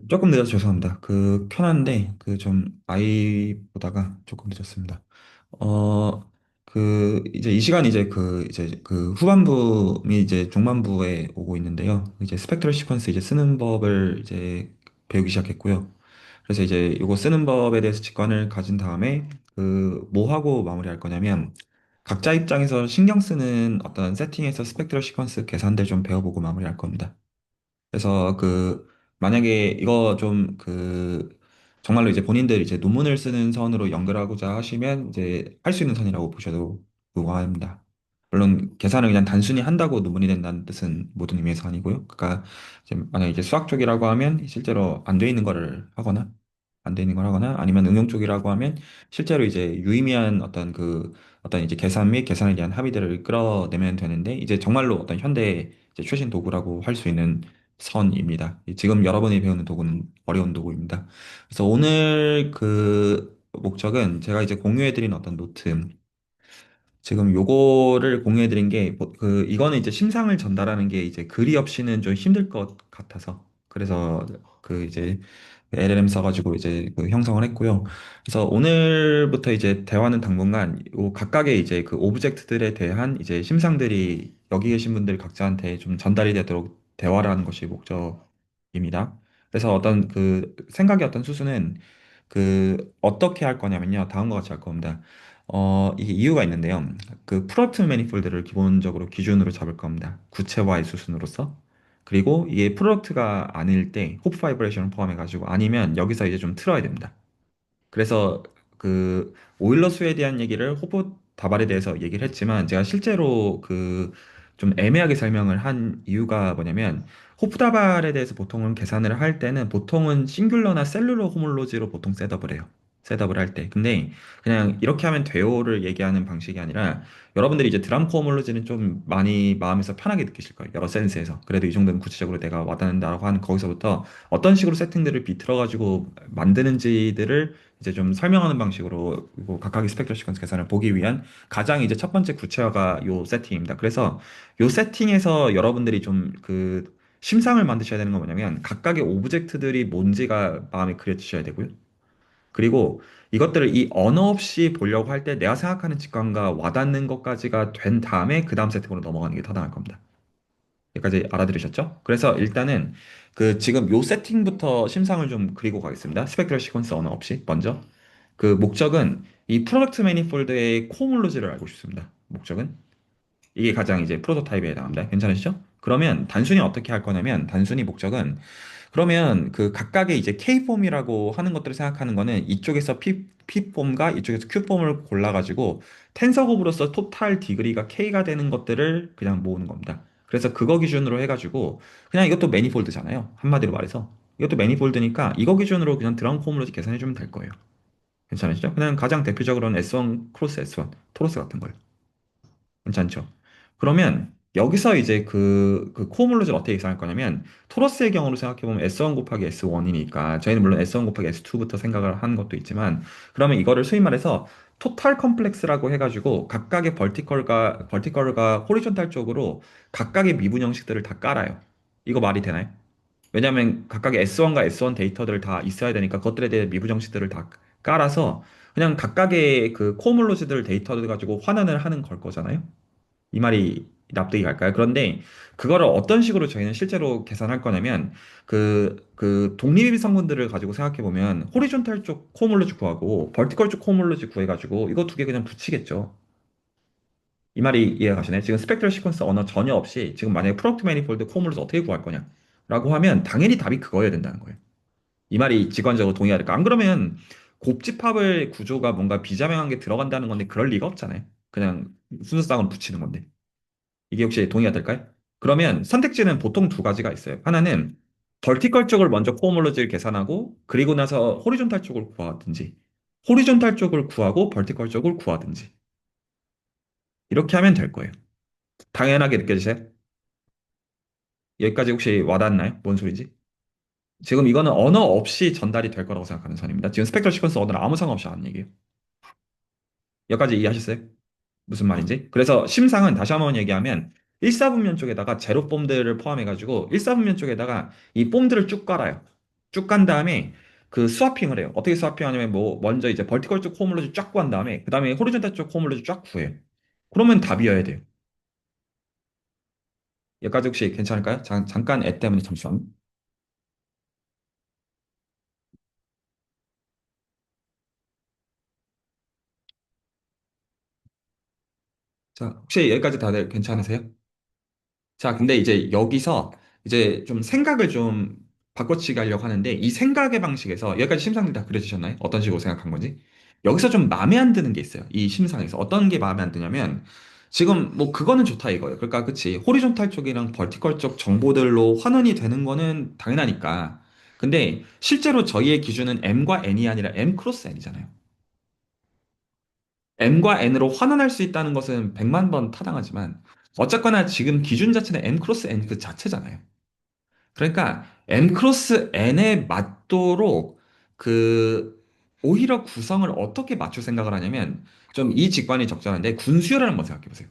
조금 늦어서 죄송합니다. 켜놨는데, 좀, 아이 보다가 조금 늦었습니다. 어, 이제 이 시간 이제 후반부이 이제 중반부에 오고 있는데요. 이제 스펙트럴 시퀀스 이제 쓰는 법을 이제 배우기 시작했고요. 그래서 이제 이거 쓰는 법에 대해서 직관을 가진 다음에, 뭐 하고 마무리할 거냐면, 각자 입장에서 신경 쓰는 어떤 세팅에서 스펙트럴 시퀀스 계산들 좀 배워보고 마무리할 겁니다. 그래서 만약에 이거 좀 정말로 이제 본인들 이제 논문을 쓰는 선으로 연결하고자 하시면 이제 할 수 있는 선이라고 보셔도 무방합니다. 물론 계산을 그냥 단순히 한다고 논문이 된다는 뜻은 모든 의미에서 아니고요. 그러니까 이제 만약에 이제 수학 쪽이라고 하면 실제로 안 돼 있는 거를 하거나 안 돼 있는 걸 하거나 아니면 응용 쪽이라고 하면 실제로 이제 유의미한 어떤 이제 계산 및 계산에 대한 합의들을 끌어내면 되는데 이제 정말로 어떤 현대 이제 최신 도구라고 할 수 있는 선입니다. 지금 여러분이 배우는 도구는 어려운 도구입니다. 그래서 오늘 목적은 제가 이제 공유해드린 어떤 노트, 지금 요거를 공유해드린 게, 이거는 이제 심상을 전달하는 게 이제 글이 없이는 좀 힘들 것 같아서, 그래서 이제 LLM 써가지고 이제 형성을 했고요. 그래서 오늘부터 이제 대화는 당분간 요 각각의 이제 오브젝트들에 대한 이제 심상들이 여기 계신 분들 각자한테 좀 전달이 되도록 대화를 하는 것이 목적입니다. 그래서 어떤 생각의 어떤 수순은 어떻게 할 거냐면요. 다음과 같이 할 겁니다. 이게 이유가 있는데요. 프로덕트 매니폴드를 기본적으로 기준으로 잡을 겁니다. 구체화의 수순으로서. 그리고 이게 프로덕트가 아닐 때 호프 바이브레이션을 포함해가지고 아니면 여기서 이제 좀 틀어야 됩니다. 그래서 오일러 수에 대한 얘기를 호프 다발에 대해서 얘기를 했지만 제가 실제로 좀 애매하게 설명을 한 이유가 뭐냐면 호프 다발에 대해서 보통은 계산을 할 때는 보통은 싱귤러나 셀룰러 호몰로지로 보통 셋업을 해요. 셋업을 할 때. 근데 그냥 이렇게 하면 돼요를 얘기하는 방식이 아니라 여러분들이 이제 드람코 호몰로지는 좀 많이 마음에서 편하게 느끼실 거예요. 여러 센스에서. 그래도 이 정도는 구체적으로 내가 와닿는다라고 하는 거기서부터 어떤 식으로 세팅들을 비틀어가지고 만드는지들을 이제 좀 설명하는 방식으로 각각의 스펙트럴 시퀀스 계산을 보기 위한 가장 이제 첫 번째 구체화가 요 세팅입니다. 그래서 요 세팅에서 여러분들이 좀 심상을 만드셔야 되는 건 뭐냐면 각각의 오브젝트들이 뭔지가 마음에 그려지셔야 되고요. 그리고 이것들을 이 언어 없이 보려고 할 때 내가 생각하는 직관과 와닿는 것까지가 된 다음에 그 다음 세팅으로 넘어가는 게 타당할 겁니다. 여기까지 알아들으셨죠? 그래서 일단은 지금 요 세팅부터 심상을 좀 그리고 가겠습니다. 스펙트럴 시퀀스 언어 없이 먼저. 목적은 이 프로덕트 매니폴드의 코몰로지를 알고 싶습니다. 목적은 이게 가장 이제 프로토타입에 해당합니다. 괜찮으시죠? 그러면 단순히 어떻게 할 거냐면 단순히 목적은 그러면 각각의 이제 K폼이라고 하는 것들을 생각하는 거는 이쪽에서 P폼과 이쪽에서 Q폼을 골라가지고 텐서 곱으로서 토탈 디그리가 K가 되는 것들을 그냥 모으는 겁니다. 그래서 그거 기준으로 해가지고 그냥 이것도 매니폴드잖아요. 한마디로 말해서 이것도 매니폴드니까 이거 기준으로 그냥 드럼 폼으로 계산해주면 될 거예요. 괜찮으시죠? 그냥 가장 대표적으로는 S1 크로스 S1 토로스 같은 거예요. 괜찮죠? 그러면 여기서 이제 코어몰로지를 어떻게 계산할 거냐면 토러스의 경우로 생각해보면 S1 곱하기 S1이니까 저희는 물론 S1 곱하기 S2부터 생각을 하는 것도 있지만 그러면 이거를 소위 말해서 토탈 컴플렉스라고 해가지고 각각의 버티컬과 호리존탈 쪽으로 각각의 미분 형식들을 다 깔아요. 이거 말이 되나요? 왜냐하면 각각의 S1과 S1 데이터들을 다 있어야 되니까 그것들에 대해 미분 형식들을 다 깔아서 그냥 각각의 코어몰로지들 데이터를 가지고 환원을 하는 걸 거잖아요. 이 말이 납득이 갈까요? 그런데 그거를 어떤 식으로 저희는 실제로 계산할 거냐면 독립 성분들을 가지고 생각해 보면 호리존탈 쪽 코몰로지 구하고 버티컬 쪽 코몰로지 구해가지고 이거 두 개 그냥 붙이겠죠. 이 말이 이해가 가시나요? 지금 스펙트럴 시퀀스 언어 전혀 없이 지금 만약에 프로덕트 매니폴드 코몰로지 어떻게 구할 거냐? 라고 하면 당연히 답이 그거여야 된다는 거예요. 이 말이 직관적으로 동의해야 될까? 안 그러면 곱집합의 구조가 뭔가 비자명한 게 들어간다는 건데 그럴 리가 없잖아요. 그냥 순서상으로 붙이는 건데. 이게 혹시 동의가 될까요? 그러면 선택지는 보통 두 가지가 있어요. 하나는 벌티컬 쪽을 먼저 코어몰로지를 계산하고 그리고 나서 호리존탈 쪽을 구하든지 호리존탈 쪽을 구하고 벌티컬 쪽을 구하든지 이렇게 하면 될 거예요. 당연하게 느껴지세요? 여기까지 혹시 와닿나요? 뭔 소리지? 지금 이거는 언어 없이 전달이 될 거라고 생각하는 선입니다. 지금 스펙트럴 시퀀스 언어랑 아무 상관없이 하는 얘기예요. 여기까지 이해하셨어요? 무슨 말인지? 그래서 심상은 다시 한번 얘기하면 1사분면 쪽에다가 제로 폼들을 포함해가지고 1사분면 쪽에다가 이 폼들을 쭉 깔아요. 쭉 간 다음에 그 스와핑을 해요. 어떻게 스와핑하냐면 뭐 먼저 이제 벌티컬 쪽 호물로즈 쫙 구한 다음에 그 다음에 호리존탈 쪽 호물로즈 쫙 구해요. 그러면 답이어야 돼요. 여기까지 혹시 괜찮을까요? 잠깐 애 때문에 잠시만. 자, 혹시 여기까지 다들 괜찮으세요? 자, 근데 이제 여기서 이제 좀 생각을 좀 바꿔치기 하려고 하는데 이 생각의 방식에서 여기까지 심상님 다 그려주셨나요? 어떤 식으로 생각한 건지? 여기서 좀 마음에 안 드는 게 있어요. 이 심상에서. 어떤 게 마음에 안 드냐면 지금 뭐 그거는 좋다 이거예요. 그러니까 그치. 호리존탈 쪽이랑 버티컬 쪽 정보들로 환원이 되는 거는 당연하니까. 근데 실제로 저희의 기준은 M과 N이 아니라 M 크로스 N이잖아요. M과 N으로 환원할 수 있다는 것은 100만 번 타당하지만 어쨌거나 지금 기준 자체는 M 크로스 N 그 자체잖아요. 그러니까 M 크로스 N에 맞도록 그 오히려 구성을 어떻게 맞출 생각을 하냐면 좀 이 직관이 적절한데 군수열을 한번 생각해 보세요.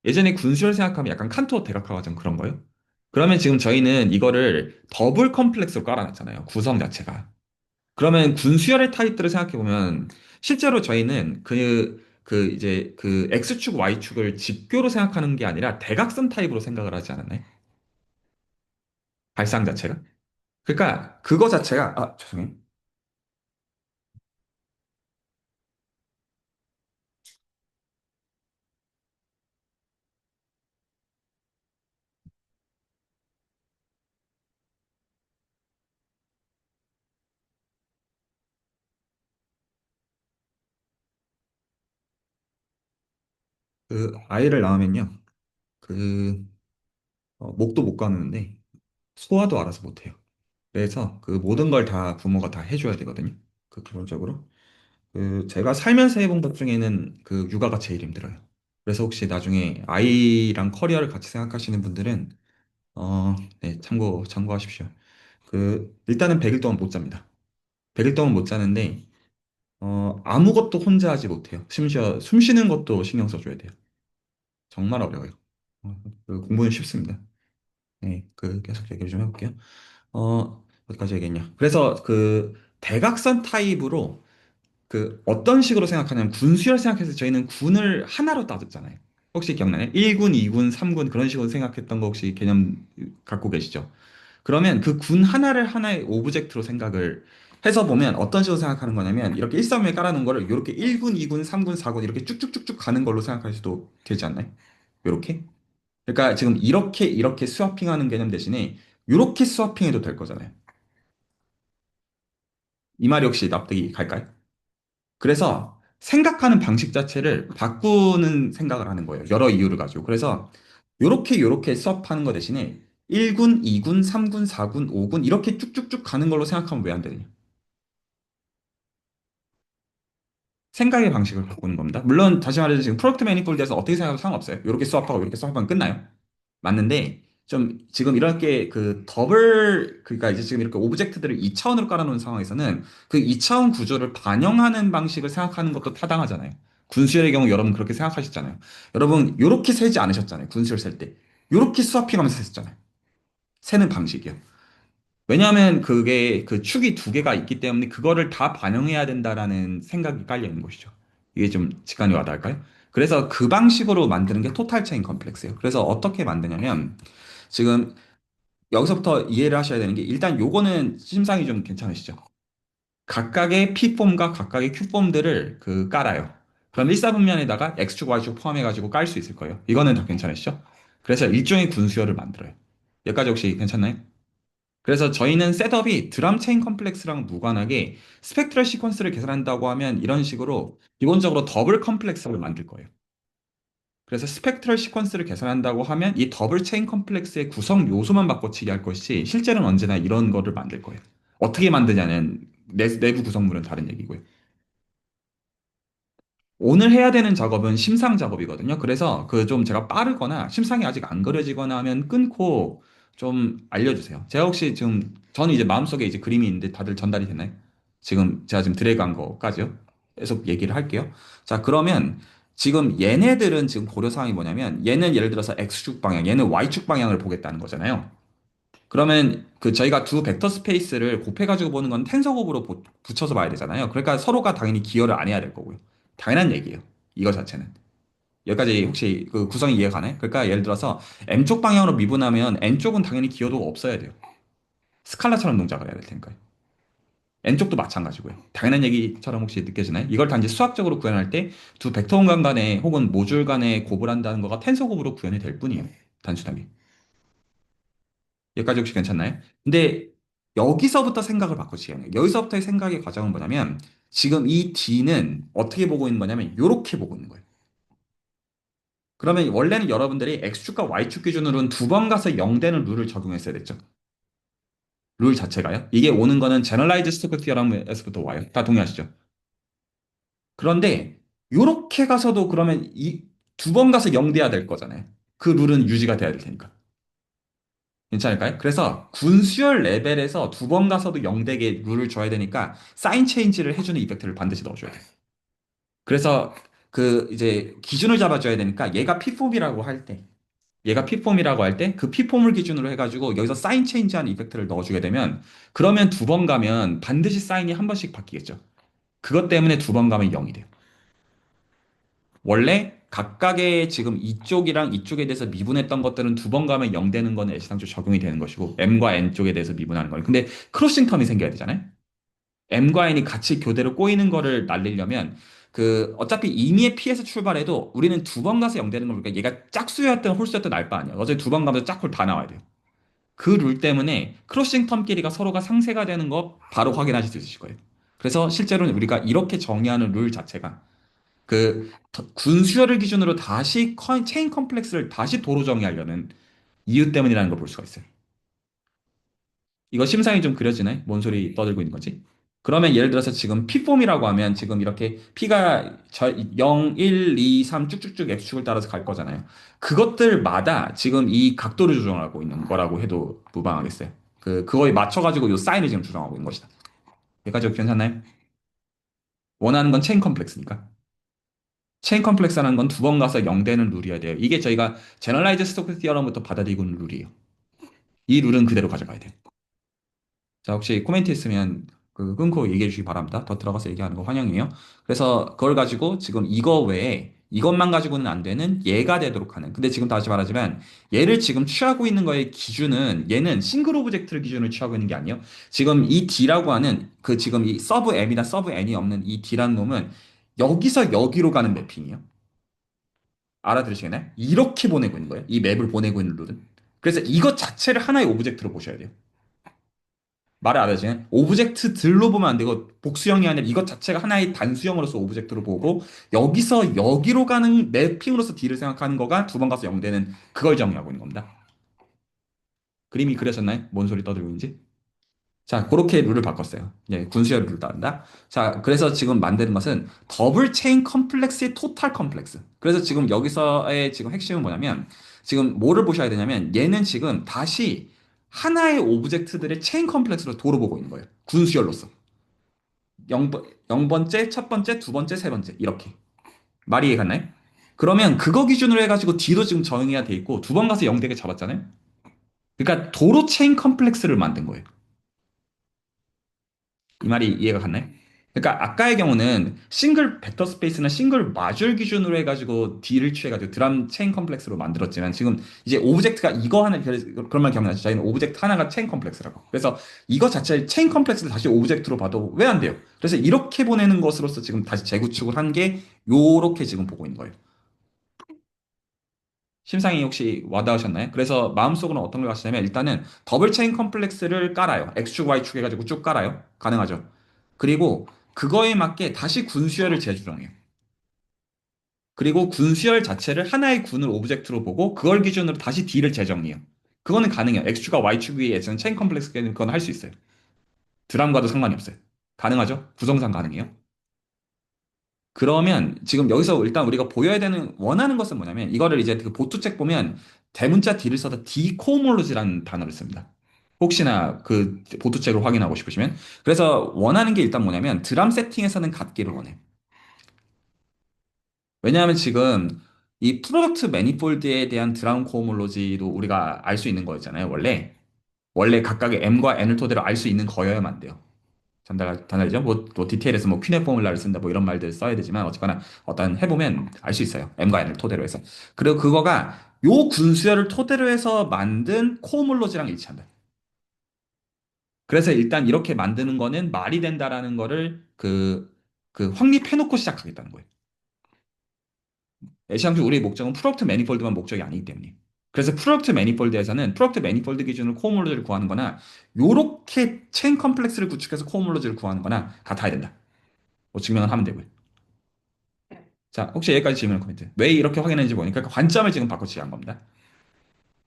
예전에 군수열 생각하면 약간 칸토 대각화가 좀 그런 거예요. 그러면 지금 저희는 이거를 더블 컴플렉스로 깔아놨잖아요. 구성 자체가. 그러면 군수열의 타입들을 생각해 보면 실제로 저희는 이제 그 X축, Y축을 직교로 생각하는 게 아니라 대각선 타입으로 생각을 하지 않았나요? 발상 자체가. 그러니까 그거 자체가 죄송해요. 그 아이를 낳으면요. 그 목도 못 가누는데 소화도 알아서 못 해요. 그래서 그 모든 걸 다 부모가 다 해줘야 되거든요. 그 기본적으로. 그 제가 살면서 해본 것 중에는 그 육아가 제일 힘들어요. 그래서 혹시 나중에 아이랑 커리어를 같이 생각하시는 분들은 네, 참고하십시오. 그 일단은 100일 동안 못 잡니다. 100일 동안 못 자는데 아무것도 혼자 하지 못해요. 심지어 숨 쉬는 것도 신경 써줘야 돼요. 정말 어려워요. 그 공부는 쉽습니다. 네, 그 계속 얘기를 좀 해볼게요. 어디까지 얘기했냐? 그래서 그 대각선 타입으로 그 어떤 식으로 생각하냐면 군수열 생각해서 저희는 군을 하나로 따졌잖아요. 혹시 기억나요? 1군, 2군, 3군 그런 식으로 생각했던 거 혹시 개념 갖고 계시죠? 그러면 그 군 하나를 하나의 오브젝트로 생각을 해서 보면 어떤 식으로 생각하는 거냐면 이렇게 131 깔아놓은 거를 이렇게 1군, 2군, 3군, 4군 이렇게 쭉쭉쭉쭉 가는 걸로 생각할 수도 되지 않나요? 이렇게? 그러니까 지금 이렇게 스와핑하는 개념 대신에 이렇게 스와핑해도 될 거잖아요. 이 말이 혹시 납득이 갈까요? 그래서 생각하는 방식 자체를 바꾸는 생각을 하는 거예요. 여러 이유를 가지고. 그래서 요렇게 수업하는 거 대신에 1군, 2군, 3군, 4군, 5군 이렇게 쭉쭉쭉 가는 걸로 생각하면 왜 안 되느냐? 생각의 방식을 바꾸는 겁니다. 물론 다시 말해서 지금 프로덕트 매니폴드에서 어떻게 생각해도 상관없어요. 이렇게 수업하고 이렇게 수업하면 끝나요. 맞는데 좀 지금 이렇게 그 더블 그러니까 이제 지금 이렇게 오브젝트들을 2차원으로 깔아놓은 상황에서는 그 2차원 구조를 반영하는 방식을 생각하는 것도 타당하잖아요. 군수열의 경우 여러분 그렇게 생각하셨잖아요. 여러분 요렇게 세지 않으셨잖아요. 군수열 셀 때. 요렇게 스와핑하면서 셌잖아요. 세는 방식이요. 왜냐하면 그게 그 축이 두 개가 있기 때문에 그거를 다 반영해야 된다라는 생각이 깔려 있는 것이죠. 이게 좀 직관이 와닿을까요? 그래서 그 방식으로 만드는 게 토탈 체인 컴플렉스예요. 그래서 어떻게 만드냐면 지금 여기서부터 이해를 하셔야 되는 게 일단 요거는 심상이 좀 괜찮으시죠? 각각의 P폼과 각각의 Q폼들을 그 깔아요. 그럼 일사분면에다가 X축, Y축 포함해가지고 깔 수 있을 거예요. 이거는 다 괜찮으시죠? 그래서 일종의 군수열을 만들어요. 여기까지 혹시 괜찮나요? 그래서 저희는 셋업이 드럼 체인 컴플렉스랑 무관하게 스펙트럴 시퀀스를 계산한다고 하면 이런 식으로 기본적으로 더블 컴플렉스를 만들 거예요. 그래서 스펙트럴 시퀀스를 계산한다고 하면 이 더블 체인 컴플렉스의 구성 요소만 바꿔치기 할 것이지 실제로는 언제나 이런 거를 만들 거예요. 어떻게 만드냐는 내부 구성물은 다른 얘기고요. 오늘 해야 되는 작업은 심상 작업이거든요. 그래서 그 좀 제가 빠르거나 심상이 아직 안 그려지거나 하면 끊고 좀 알려주세요. 제가 혹시 지금 저는 이제 마음속에 이제 그림이 있는데 다들 전달이 되나요? 지금 제가 지금 드래그한 거까지요. 계속 얘기를 할게요. 자, 그러면 지금 얘네들은 지금 고려 사항이 뭐냐면 얘는 예를 들어서 X축 방향, 얘는 Y축 방향을 보겠다는 거잖아요. 그러면 그 저희가 두 벡터 스페이스를 곱해가지고 보는 건 텐서 곱으로 붙여서 봐야 되잖아요. 그러니까 서로가 당연히 기여를 안 해야 될 거고요. 당연한 얘기예요. 이거 자체는. 여기까지 혹시 그 구성이 이해가 가나요? 그러니까 예를 들어서 M쪽 방향으로 미분하면 N쪽은 당연히 기여도가 없어야 돼요. 스칼라처럼 동작을 해야 될 테니까요. N쪽도 마찬가지고요. 당연한 얘기처럼 혹시 느껴지나요? 이걸 단지 수학적으로 구현할 때 두 벡터 공간 간에 혹은 모듈 간에 곱을 한다는 거가 텐서 곱으로 구현이 될 뿐이에요. 단순하게. 여기까지 혹시 괜찮나요? 근데 여기서부터 생각을 바꾸시게요. 여기서부터의 생각의 과정은 뭐냐면 지금 이 D는 어떻게 보고 있는 거냐면 이렇게 보고 있는 거예요. 그러면 원래는 여러분들이 X축과 Y축 기준으로는 두 번 가서 0 되는 룰을 적용했어야 됐죠. 룰 자체가요. 이게 오는 거는 제너라이즈 스토크 티어럼에서부터 와요. 다 동의하시죠? 그런데 이렇게 가서도 그러면 이 두 번 가서 0 돼야 될 거잖아요. 그 룰은 유지가 돼야 될 테니까. 괜찮을까요? 그래서 군수열 레벨에서 두 번 가서도 0대게 룰을 줘야 되니까 사인 체인지를 해주는 이펙트를 반드시 넣어줘야 돼요. 그래서 그 이제 기준을 잡아줘야 되니까 얘가 P폼이라고 할 때, 얘가 P폼이라고 할 때 그 P폼을 기준으로 해가지고 여기서 사인 체인지하는 이펙트를 넣어주게 되면 그러면 두 번 가면 반드시 사인이 한 번씩 바뀌겠죠. 그것 때문에 두 번 가면 0이 돼요. 원래 각각의 지금 이쪽이랑 이쪽에 대해서 미분했던 것들은 두 번 가면 0 되는 거는 애시당초 적용이 되는 것이고 M과 N 쪽에 대해서 미분하는 거예요. 근데 크로싱 텀이 생겨야 되잖아요. M과 N이 같이 교대로 꼬이는 거를 날리려면 그 어차피 임의의 P에서 출발해도 우리는 두 번 가서 0 되는 거니까 얘가 짝수였든 홀수였든 알 바 아니야. 어차피 두 번 가면 짝홀 다 나와야 돼요. 그 룰 때문에 크로싱 텀끼리가 서로가 상쇄가 되는 거 바로 확인하실 수 있으실 거예요. 그래서 실제로는 우리가 이렇게 정의하는 룰 자체가 그 군수열을 기준으로 다시 체인 컴플렉스를 다시 도로 정의하려는 이유 때문이라는 걸 볼 수가 있어요. 이거 심상이 좀 그려지네? 뭔 소리 떠들고 있는 거지? 그러면 예를 들어서 지금 P폼이라고 하면 지금 이렇게 P가 0, 1, 2, 3 쭉쭉쭉 X축을 따라서 갈 거잖아요. 그것들마다 지금 이 각도를 조정하고 있는 거라고 해도 무방하겠어요. 그거에 맞춰가지고 이 사인을 지금 조정하고 있는 것이다. 여기까지 괜찮나요? 원하는 건 체인 컴플렉스니까. 체인 컴플렉스라는 건 두 번 가서 0 되는 룰이어야 돼요. 이게 저희가 제너라이즈 스토크 티어럼부터 받아들이고 있는 룰이에요. 이 룰은 그대로 가져가야 돼요. 자, 혹시 코멘트 있으면 그 끊고 얘기해 주시기 바랍니다. 더 들어가서 얘기하는 거 환영이에요. 그래서 그걸 가지고 지금 이거 외에 이것만 가지고는 안 되는 얘가 되도록 하는. 근데 지금 다시 말하지만 얘를 지금 취하고 있는 거의 기준은 얘는 싱글 오브젝트를 기준으로 취하고 있는 게 아니에요. 지금 이 D라고 하는 그 지금 이 서브 M이나 서브 N이 없는 이 D라는 놈은 여기서 여기로 가는 매핑이에요. 알아들으시겠나요? 이렇게 보내고 있는 거예요. 이 맵을 보내고 있는 룰은. 그래서 이것 자체를 하나의 오브젝트로 보셔야 돼요. 말을 알아주네. 오브젝트들로 보면 안 되고 복수형이 아니라 이것 자체가 하나의 단수형으로서 오브젝트로 보고 여기서 여기로 가는 매핑으로서 D를 생각하는 거가 두 번 가서 0 되는 그걸 정의하고 있는 겁니다. 그림이 그려졌나요? 뭔 소리 떠들고 있는지? 자, 그렇게 룰을 바꿨어요. 예, 군수열 룰을 따른다. 자, 그래서 지금 만드는 것은 더블 체인 컴플렉스의 토탈 컴플렉스. 그래서 지금 여기서의 지금 핵심은 뭐냐면 지금 뭐를 보셔야 되냐면 얘는 지금 다시 하나의 오브젝트들의 체인 컴플렉스로 도로 보고 있는 거예요. 군수열로서. 0번째, 첫 번째, 두 번째, 세 번째. 이렇게. 말이 이해 갔나요? 그러면 그거 기준으로 해가지고 D도 지금 정의가 돼 있고 두 번 가서 0 되게 잡았잖아요. 그러니까 도로 체인 컴플렉스를 만든 거예요. 이 말이 이해가 갔나요? 그러니까 아까의 경우는 싱글 벡터 스페이스나 싱글 마줄 기준으로 해가지고 D를 취해가지고 드럼 체인 컴플렉스로 만들었지만 지금 이제 오브젝트가 이거 하나 그런 말 기억나죠? 저희는 오브젝트 하나가 체인 컴플렉스라고. 그래서 이거 자체 체인 컴플렉스를 다시 오브젝트로 봐도 왜 안 돼요? 그래서 이렇게 보내는 것으로서 지금 다시 재구축을 한 게 요렇게 지금 보고 있는 거예요. 심상이 혹시 와닿으셨나요? 그래서 마음속으로 어떤 걸 하시냐면 일단은 더블 체인 컴플렉스를 깔아요. X축, Y축 해가지고 쭉 깔아요. 가능하죠. 그리고 그거에 맞게 다시 군수열을 재조정해요. 그리고 군수열 자체를 하나의 군을 오브젝트로 보고 그걸 기준으로 다시 D를 재정해요. 그거는 가능해요. X축과 Y축 위에 예전 체인 컴플렉스는 그건 할 수 있어요. 드람과도 상관이 없어요. 가능하죠? 구성상 가능해요. 그러면 지금 여기서 일단 우리가 보여야 되는 원하는 것은 뭐냐면 이거를 이제 그 보투책 보면 대문자 D를 써서 디코몰로지라는 단어를 씁니다. 혹시나 그 보투책을 확인하고 싶으시면 그래서 원하는 게 일단 뭐냐면 드럼 세팅에서는 같기를 원해요. 왜냐하면 지금 이 프로덕트 매니폴드에 대한 드럼 코모로지도 우리가 알 수 있는 거였잖아요, 원래. 원래 각각의 m과 n을 토대로 알 수 있는 거여야만 돼요. 전달이죠. 뭐 디테일에서 뭐 퀸의 포뮬라를 쓴다 뭐 이런 말들 써야 되지만 어쨌거나 어떤 해보면 알 수 있어요. m과 n을 토대로 해서. 그리고 그거가 요 군수열을 토대로 해서 만든 코오몰로지랑 일치한다. 그래서 일단 이렇게 만드는 거는 말이 된다라는 거를 그 확립해놓고 시작하겠다는 거예요. 애시당초 우리의 목적은 프로덕트 매니폴드만 목적이 아니기 때문에. 그래서 프로덕트 매니폴드에서는 프로덕트 매니폴드 기준으로 코오몰로지를 구하는 거나 요렇게 체인 컴플렉스를 구축해서 코오몰로지를 구하는 거나 같아야 된다. 뭐 증명을 하면 되고요. 자, 혹시 여기까지 질문 코멘트. 왜 이렇게 확인했는지 보니까 그 관점을 지금 바꿔치기 한 겁니다.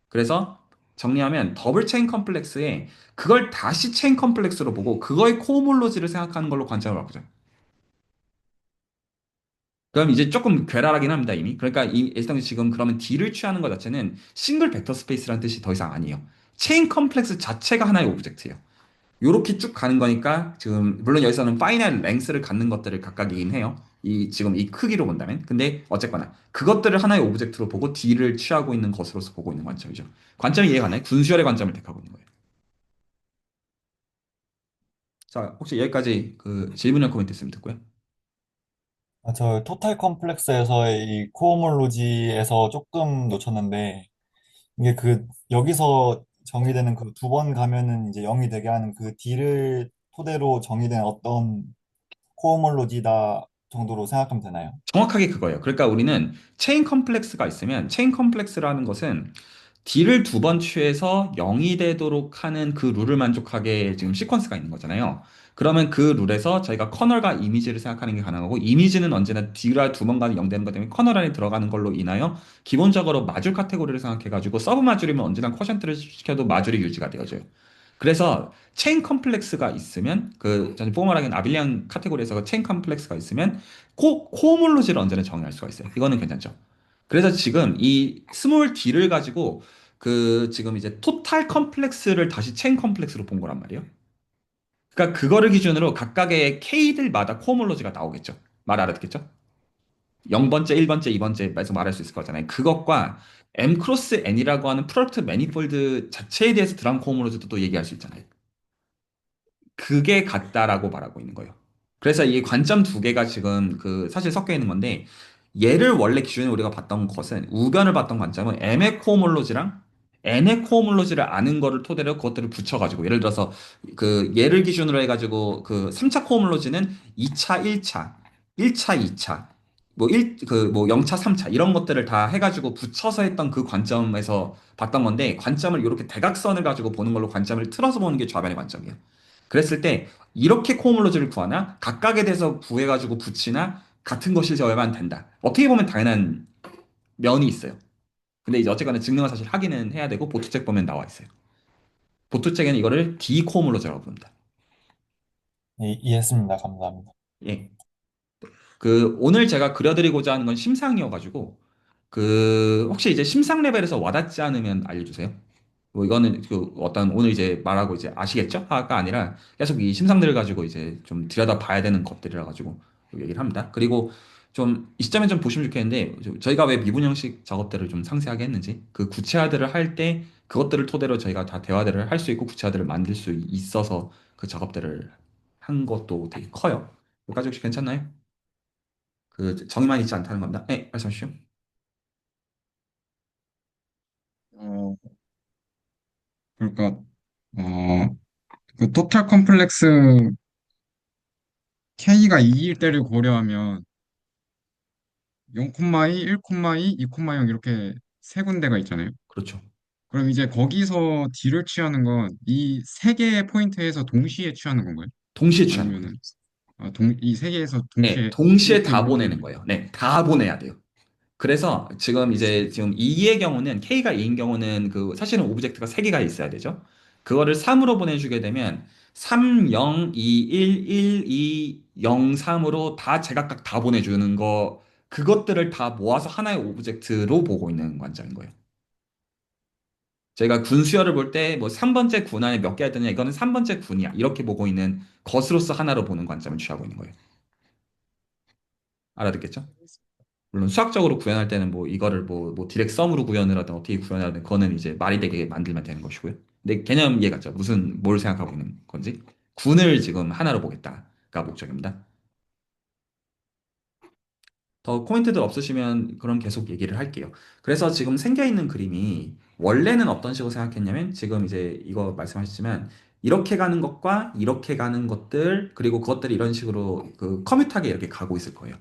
그래서 정리하면 더블 체인 컴플렉스에 그걸 다시 체인 컴플렉스로 보고 그거의 코오몰로지를 생각하는 걸로 관점을 바꾸죠. 그럼 이제 조금 괴랄하긴 합니다, 이미. 그러니까 이 일단 지금 그러면 D를 취하는 것 자체는 싱글 벡터 스페이스라는 뜻이 더 이상 아니에요. 체인 컴플렉스 자체가 하나의 오브젝트예요. 요렇게 쭉 가는 거니까 지금 물론 여기서는 파이널 랭스를 갖는 것들을 각각이긴 해요. 이 지금 이 크기로 본다면. 근데 어쨌거나 그것들을 하나의 오브젝트로 보고 D를 취하고 있는 것으로서 보고 있는 관점이죠. 관점이 이해가 가나요? 군수열의 관점을 택하고 있는 거예요. 자, 혹시 여기까지 그 질문이나 코멘트 있으면 듣고요. 저 토탈 컴플렉스에서의 이 코오몰로지에서 조금 놓쳤는데 이게 그 여기서 정의되는 그 두 번 가면은 이제 0이 되게 하는 그 D를 토대로 정의된 어떤 코오몰로지다 정도로 생각하면 되나요? 정확하게 그거예요. 그러니까 우리는 체인 컴플렉스가 있으면 체인 컴플렉스라는 것은 D를 두 번 취해서 0이 되도록 하는 그 룰을 만족하게 지금 시퀀스가 있는 거잖아요. 그러면 그 룰에서 저희가 커널과 이미지를 생각하는 게 가능하고 이미지는 언제나 D가 두 번 가는 0 되는 것 때문에 커널 안에 들어가는 걸로 인하여 기본적으로 마줄 카테고리를 생각해가지고 서브 마줄이면 언제나 쿼션트를 시켜도 마줄이 유지가 되어져요. 그래서 체인 컴플렉스가 있으면 그 저는 포멀하게 아빌리안 카테고리에서 체인 컴플렉스가 있으면 코오몰로지를 언제나 정의할 수가 있어요. 이거는 괜찮죠. 그래서 지금 이 스몰 d를 가지고 그 지금 이제 토탈 컴플렉스를 다시 체인 컴플렉스로 본 거란 말이에요. 그러니까 그거를 기준으로 각각의 k들마다 코오몰로지가 나오겠죠. 말 알아듣겠죠? 0번째, 1번째, 2번째 말해서 말할 수 있을 거잖아요. 그것과 m 크로스 n이라고 하는 프로덕트 매니폴드 자체에 대해서 드럼 코오몰로지도 또 얘기할 수 있잖아요. 그게 같다라고 말하고 있는 거예요. 그래서 이 관점 두 개가 지금 그 사실 섞여 있는 건데 얘를 원래 기준에 우리가 봤던 것은 우변을 봤던 관점은 M의 코호몰로지랑 N의 코호몰로지를 아는 거를 토대로 그것들을 붙여가지고 예를 들어서 그 얘를 기준으로 해가지고 그 3차 코호몰로지는 2차, 1차, 1차, 2차 뭐 0차, 3차 이런 것들을 다 해가지고 붙여서 했던 그 관점에서 봤던 건데 관점을 이렇게 대각선을 가지고 보는 걸로 관점을 틀어서 보는 게 좌변의 관점이에요. 그랬을 때 이렇게 코홈롤로지를 구하나 각각에 대해서 구해가지고 붙이나 같은 것이 되어야만 된다. 어떻게 보면 당연한 면이 있어요. 근데 이제 어쨌거나 증명을 사실 하기는 해야 되고 보트책 보면 나와 있어요. 보트책에는 이거를 디코홈롤로지라고 부릅니다. 이해했습니다. 감사합니다. 예. 그 오늘 제가 그려드리고자 하는 건 심상이어가지고 그 혹시 이제 심상 레벨에서 와닿지 않으면 알려주세요. 뭐 이거는 그 어떤 오늘 이제 말하고 이제 아시겠죠? 하가 아니라 계속 이 심상들을 가지고 이제 좀 들여다 봐야 되는 것들이라 가지고 얘기를 합니다. 그리고 좀 이 시점에 좀 보시면 좋겠는데 저희가 왜 미분 형식 작업들을 좀 상세하게 했는지 그 구체화들을 할 때 그것들을 토대로 저희가 다 대화들을 할 수 있고 구체화들을 만들 수 있어서 그 작업들을 한 것도 되게 커요. 여기까지 혹시 괜찮나요? 그 정의만 있지 않다는 겁니다. 네, 말씀해 주시죠. 어, 그러니까 어, 그 토탈 컴플렉스 K가 2일 때를 고려하면 0,2, 1,2, 2,0 이렇게 세 군데가 있잖아요. 그렇죠. 그럼 이제 거기서 D를 취하는 건 이 세 개의 포인트에서 동시에 취하는 건가요? 동시에 취하는 거예요. 아니면은 이 세 개에서 네, 동시에 동시에 이렇게 다 이렇게 보내는 보내요? 거예요. 네, 다 보내야 돼요. 그래서 지금 2의 경우는 K가 2인 경우는 그 사실은 오브젝트가 3개가 있어야 되죠. 그거를 3으로 보내주게 되면 3, 0, 2, 1, 1, 2, 0, 3으로 다 제각각 다 보내주는 거 그것들을 다 모아서 하나의 오브젝트로 보고 있는 관점인 거예요. 저희가 군수열을 볼 때 뭐 3번째 군 안에 몇 개가 있느냐 이거는 3번째 군이야 이렇게 보고 있는 것으로서 하나로 보는 관점을 취하고 있는 거예요. 알아듣겠죠? 물론 수학적으로 구현할 때는 뭐 이거를 뭐 디렉 썸으로 구현을 하든 어떻게 구현을 하든 그거는 이제 말이 되게 만들면 되는 것이고요. 근데 개념 이해 갔죠? 뭘 생각하고 있는 건지. 군을 지금 하나로 보겠다가 목적입니다. 더 코멘트들 없으시면 그럼 계속 얘기를 할게요. 그래서 지금 생겨 있는 그림이 원래는 어떤 식으로 생각했냐면 지금 이제 이거 말씀하셨지만 이렇게 가는 것과 이렇게 가는 것들 그리고 그것들이 이런 식으로 그 커밋하게 이렇게 가고 있을 거예요.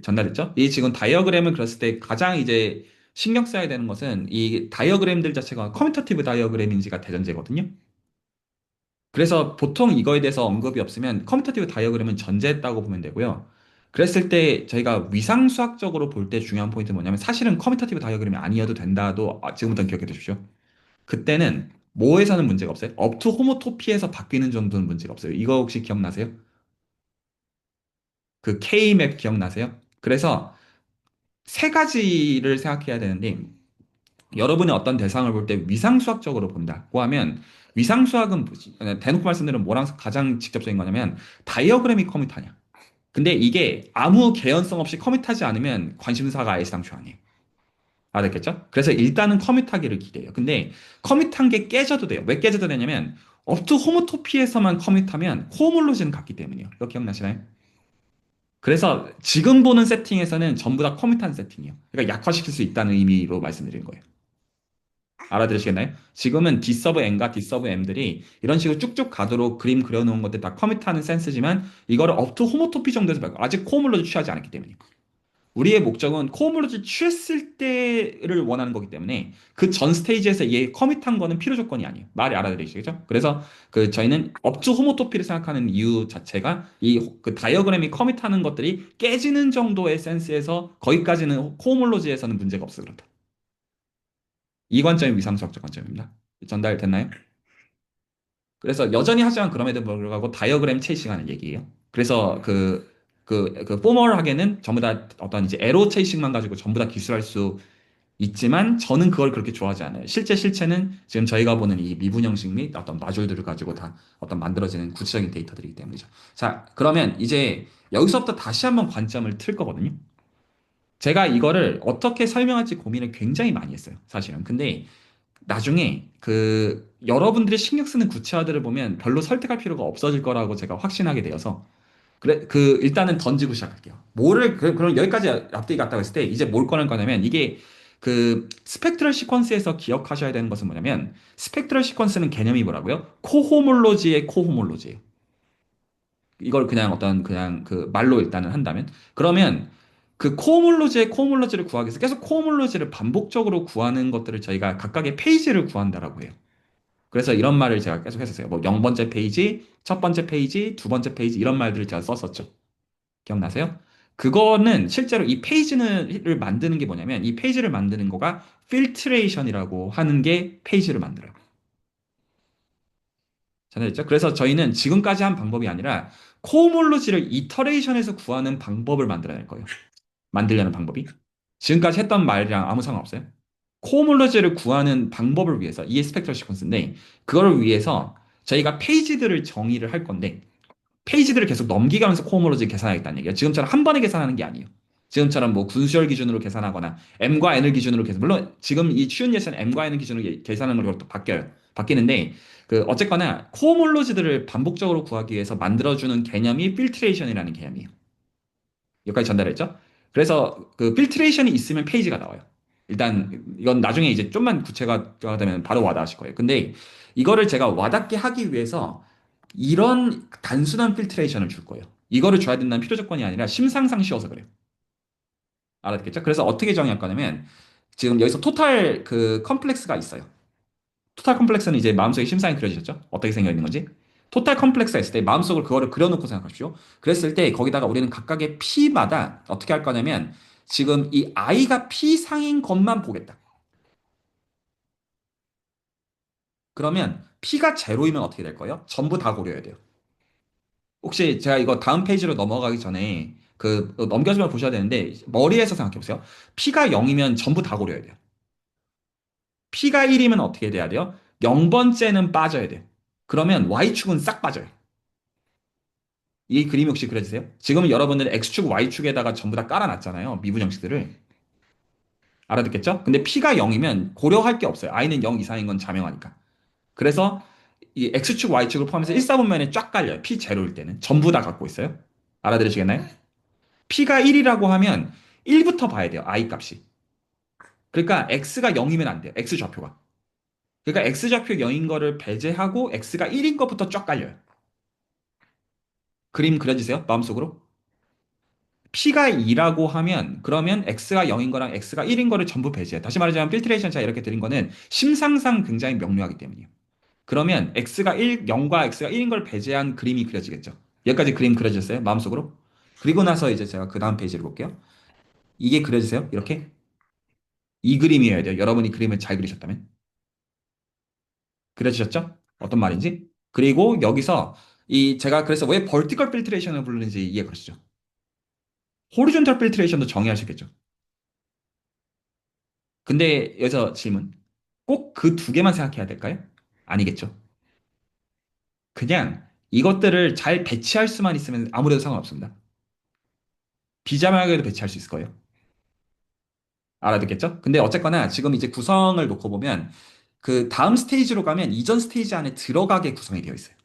전달됐죠? 이 지금 다이어그램을 그렸을 때 가장 이제 신경 써야 되는 것은 이 다이어그램들 자체가 커뮤터티브 다이어그램인지가 대전제거든요. 그래서 보통 이거에 대해서 언급이 없으면 커뮤터티브 다이어그램은 전제했다고 보면 되고요. 그랬을 때 저희가 위상수학적으로 볼 때 중요한 포인트는 뭐냐면 사실은 커뮤터티브 다이어그램이 아니어도 된다도 지금부터 기억해 두십시오. 그때는 뭐에서는 문제가 없어요. 업투 호모토피에서 바뀌는 정도는 문제가 없어요. 이거 혹시 기억나세요? 그 K맵 기억나세요? 그래서 세 가지를 생각해야 되는데 여러분이 어떤 대상을 볼 때 위상수학적으로 본다고 하면 위상수학은 대놓고 말씀드리면 뭐랑 가장 직접적인 거냐면 다이어그램이 커밋하냐. 근데 이게 아무 개연성 없이 커밋하지 않으면 관심사가 아예 상추 아니에요. 알았겠죠? 그래서 일단은 커밋하기를 기대해요. 근데 커밋한 게 깨져도 돼요. 왜 깨져도 되냐면 업투 호모토피에서만 커밋하면 코호몰로지는 같기 때문이에요. 이거 기억나시나요? 그래서 지금 보는 세팅에서는 전부 다 커밋한 세팅이에요. 그러니까 약화시킬 수 있다는 의미로 말씀드린 거예요. 알아들으시겠나요? 지금은 D서브 N과 D서브 M들이 이런 식으로 쭉쭉 가도록 그림 그려놓은 것들 다 커밋하는 센스지만 이거를 업투 호모토피 정도에서 말고 아직 코어물로즈 취하지 않았기 때문이에요. 우리의 목적은 코어물로즈 취했을 때를 원하는 거기 때문에 그 전 스테이지에서 이게 커밋한 거는 필요 조건이 아니에요. 말이 알아들으시겠죠? 그래서 그 저희는 업투 호모토피를 생각하는 이유 자체가 이 그 다이어그램이 커밋하는 것들이 깨지는 정도의 센스에서 거기까지는 코어물로즈에서는 문제가 없어 그렇다. 이 관점이 위상수학적 관점입니다. 전달됐나요? 그래서 여전히 하지만 그럼에도 불구하고 다이어그램 체이싱하는 얘기예요. 그래서 포멀하게는 전부 다 어떤 이제 에로 체이싱만 가지고 전부 다 기술할 수 있지만 저는 그걸 그렇게 좋아하지 않아요. 실체는 지금 저희가 보는 이 미분 형식 및 어떤 마줄들을 가지고 다 어떤 만들어지는 구체적인 데이터들이기 때문이죠. 자, 그러면 이제 여기서부터 다시 한번 관점을 틀 거거든요. 제가 이거를 어떻게 설명할지 고민을 굉장히 많이 했어요. 사실은. 근데 나중에 그 여러분들이 신경 쓰는 구체화들을 보면 별로 설득할 필요가 없어질 거라고 제가 확신하게 되어서 그래 그 일단은 던지고 시작할게요. 그럼 여기까지 앞뒤 갔다고 했을 때 이제 뭘 꺼낼 거냐면 이게 그 스펙트럴 시퀀스에서 기억하셔야 되는 것은 뭐냐면 스펙트럴 시퀀스는 개념이 뭐라고요? 코호몰로지의 코호몰로지예요. 이걸 그냥 어떤 그냥 그 말로 일단은 한다면 그러면 그 코호몰로지의 코호몰로지를 구하기 위해서 계속 코호몰로지를 반복적으로 구하는 것들을 저희가 각각의 페이지를 구한다라고 해요. 그래서 이런 말을 제가 계속 했었어요. 뭐 0번째 페이지, 첫 번째 페이지, 두 번째 페이지 이런 말들을 제가 썼었죠. 기억나세요? 그거는 실제로 이 페이지를 만드는 게 뭐냐면 이 페이지를 만드는 거가 필트레이션이라고 하는 게 페이지를 만들어요. 잘했죠? 그래서 저희는 지금까지 한 방법이 아니라 코모로지를 이터레이션에서 구하는 방법을 만들어야 할 거예요. 만들려는 방법이. 지금까지 했던 말이랑 아무 상관없어요. 코모로지를 구하는 방법을 위해서 이게 스펙트럴 시퀀스인데 그걸 위해서 저희가 페이지들을 정의를 할 건데 페이지들을 계속 넘기가면서 코모로지 계산하겠다는 얘기예요. 지금처럼 한 번에 계산하는 게 아니에요. 지금처럼 뭐 군수열 기준으로 계산하거나 M과 N을 기준으로 계산. 물론 지금 이 쉬운 예시는 M과 N을 기준으로 계산하는 걸로 또 바뀌어요. 바뀌는데 그 어쨌거나 코모로지들을 반복적으로 구하기 위해서 만들어주는 개념이 필트레이션이라는 개념이에요. 여기까지 전달했죠? 그래서 그 필트레이션이 있으면 페이지가 나와요. 일단 이건 나중에 이제 좀만 구체화가 되면 바로 와닿으실 거예요. 근데 이거를 제가 와닿게 하기 위해서 이런 단순한 필트레이션을 줄 거예요. 이거를 줘야 된다는 필요 조건이 아니라 심상상 쉬워서 그래요. 알았겠죠? 그래서 어떻게 정의할 거냐면 지금 여기서 토탈 그 컴플렉스가 있어요. 토탈 컴플렉스는 이제 마음속에 심상이 그려지셨죠? 어떻게 생겨 있는 건지. 토탈 컴플렉스가 있을 때 마음속으로 그거를 그려놓고 생각하십시오. 그랬을 때 거기다가 우리는 각각의 P마다 어떻게 할 거냐면 지금 이 I가 P 상인 것만 보겠다. 그러면 P가 제로이면 어떻게 될 거예요? 전부 다 고려해야 돼요. 혹시 제가 이거 다음 페이지로 넘어가기 전에 넘겨주면 보셔야 되는데 머리에서 생각해 보세요. P가 0이면 전부 다 고려해야 돼요. P가 1이면 어떻게 돼야 돼요? 0번째는 빠져야 돼요. 그러면 Y축은 싹 빠져요. 이 그림이 혹시 그려지세요? 지금은 여러분들 X축, Y축에다가 전부 다 깔아놨잖아요. 미분 형식들을. 알아듣겠죠? 근데 P가 0이면 고려할 게 없어요. I는 0 이상인 건 자명하니까. 그래서 이 X축, Y축을 포함해서 1, 4분면에 쫙 깔려요. P 제로일 때는. 전부 다 갖고 있어요. 알아들으시겠나요? P가 1이라고 하면 1부터 봐야 돼요. I 값이. 그러니까 X가 0이면 안 돼요. X 좌표가. 그러니까 X 좌표 0인 거를 배제하고 X가 1인 것부터 쫙 깔려요. 그림 그려지세요? 마음속으로? P가 2라고 하면 그러면 X가 0인 거랑 X가 1인 거를 전부 배제해. 다시 말하자면 필트레이션 차 이렇게 드린 거는 심상상 굉장히 명료하기 때문이에요. 그러면 X가 1, 0과 X가 1인 걸 배제한 그림이 그려지겠죠. 여기까지 그림 그려졌어요? 마음속으로? 그리고 나서 이제 제가 그 다음 페이지를 볼게요. 이게 그려지세요? 이렇게? 이 그림이어야 돼요. 여러분이 그림을 잘 그리셨다면. 그려지셨죠? 어떤 말인지? 그리고 여기서 이 제가 그래서 왜 벌티컬 필트레이션을 부르는지 이해 그러시죠? 호리존탈 필트레이션도 정의하시겠죠? 근데 여기서 질문. 꼭 그 두 개만 생각해야 될까요? 아니겠죠. 그냥 이것들을 잘 배치할 수만 있으면 아무래도 상관없습니다. 비자명하게도 배치할 수 있을 거예요. 알아듣겠죠? 근데 어쨌거나 지금 이제 구성을 놓고 보면 그 다음 스테이지로 가면 이전 스테이지 안에 들어가게 구성이 되어 있어요.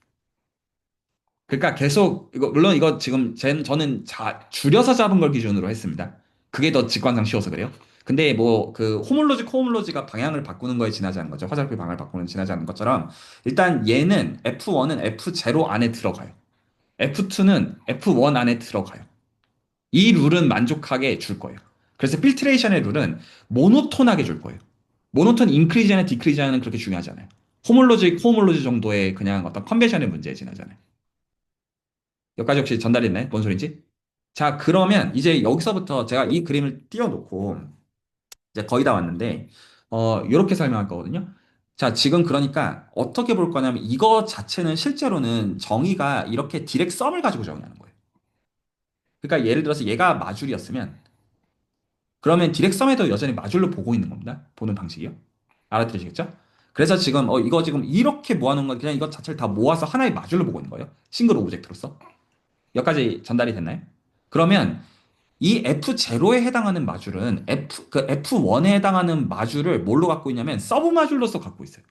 그러니까 계속 이거 물론 이거 지금 저는 줄여서 잡은 걸 기준으로 했습니다. 그게 더 직관상 쉬워서 그래요. 근데 뭐 그 호몰로지 코호몰로지가 방향을 바꾸는 거에 지나지 않는 거죠. 화살표 방향을 바꾸는 지나지 않는 것처럼 일단 얘는 F1은 F0 안에 들어가요. F2는 F1 안에 들어가요. 이 룰은 만족하게 줄 거예요. 그래서 필트레이션의 룰은 모노톤하게 줄 거예요. 모노톤 인크리즈나 디크리즈는 그렇게 중요하지 않아요. 호몰로지, 코호몰로지 정도의 그냥 어떤 컨벤션의 문제에 지나잖아요. 여기까지 혹시 전달됐나요? 뭔 소린지? 자, 그러면 이제 여기서부터 제가 이 그림을 띄워놓고 이제 거의 다 왔는데, 이렇게 설명할 거거든요. 자, 지금 그러니까 어떻게 볼 거냐면 이거 자체는 실제로는 정의가 이렇게 디렉 썸을 가지고 정의하는 거예요. 그러니까 예를 들어서 얘가 마줄이었으면 그러면 디렉 썸에도 여전히 마줄로 보고 있는 겁니다. 보는 방식이요. 알아들으시겠죠? 그래서 지금 이거 지금 이렇게 모아놓은 건 그냥 이것 자체를 다 모아서 하나의 마줄로 보고 있는 거예요. 싱글 오브젝트로서. 여기까지 전달이 됐나요? 그러면 이 F0에 해당하는 마줄은 F1에 해당하는 마줄을 뭘로 갖고 있냐면 서브 마줄로서 갖고 있어요.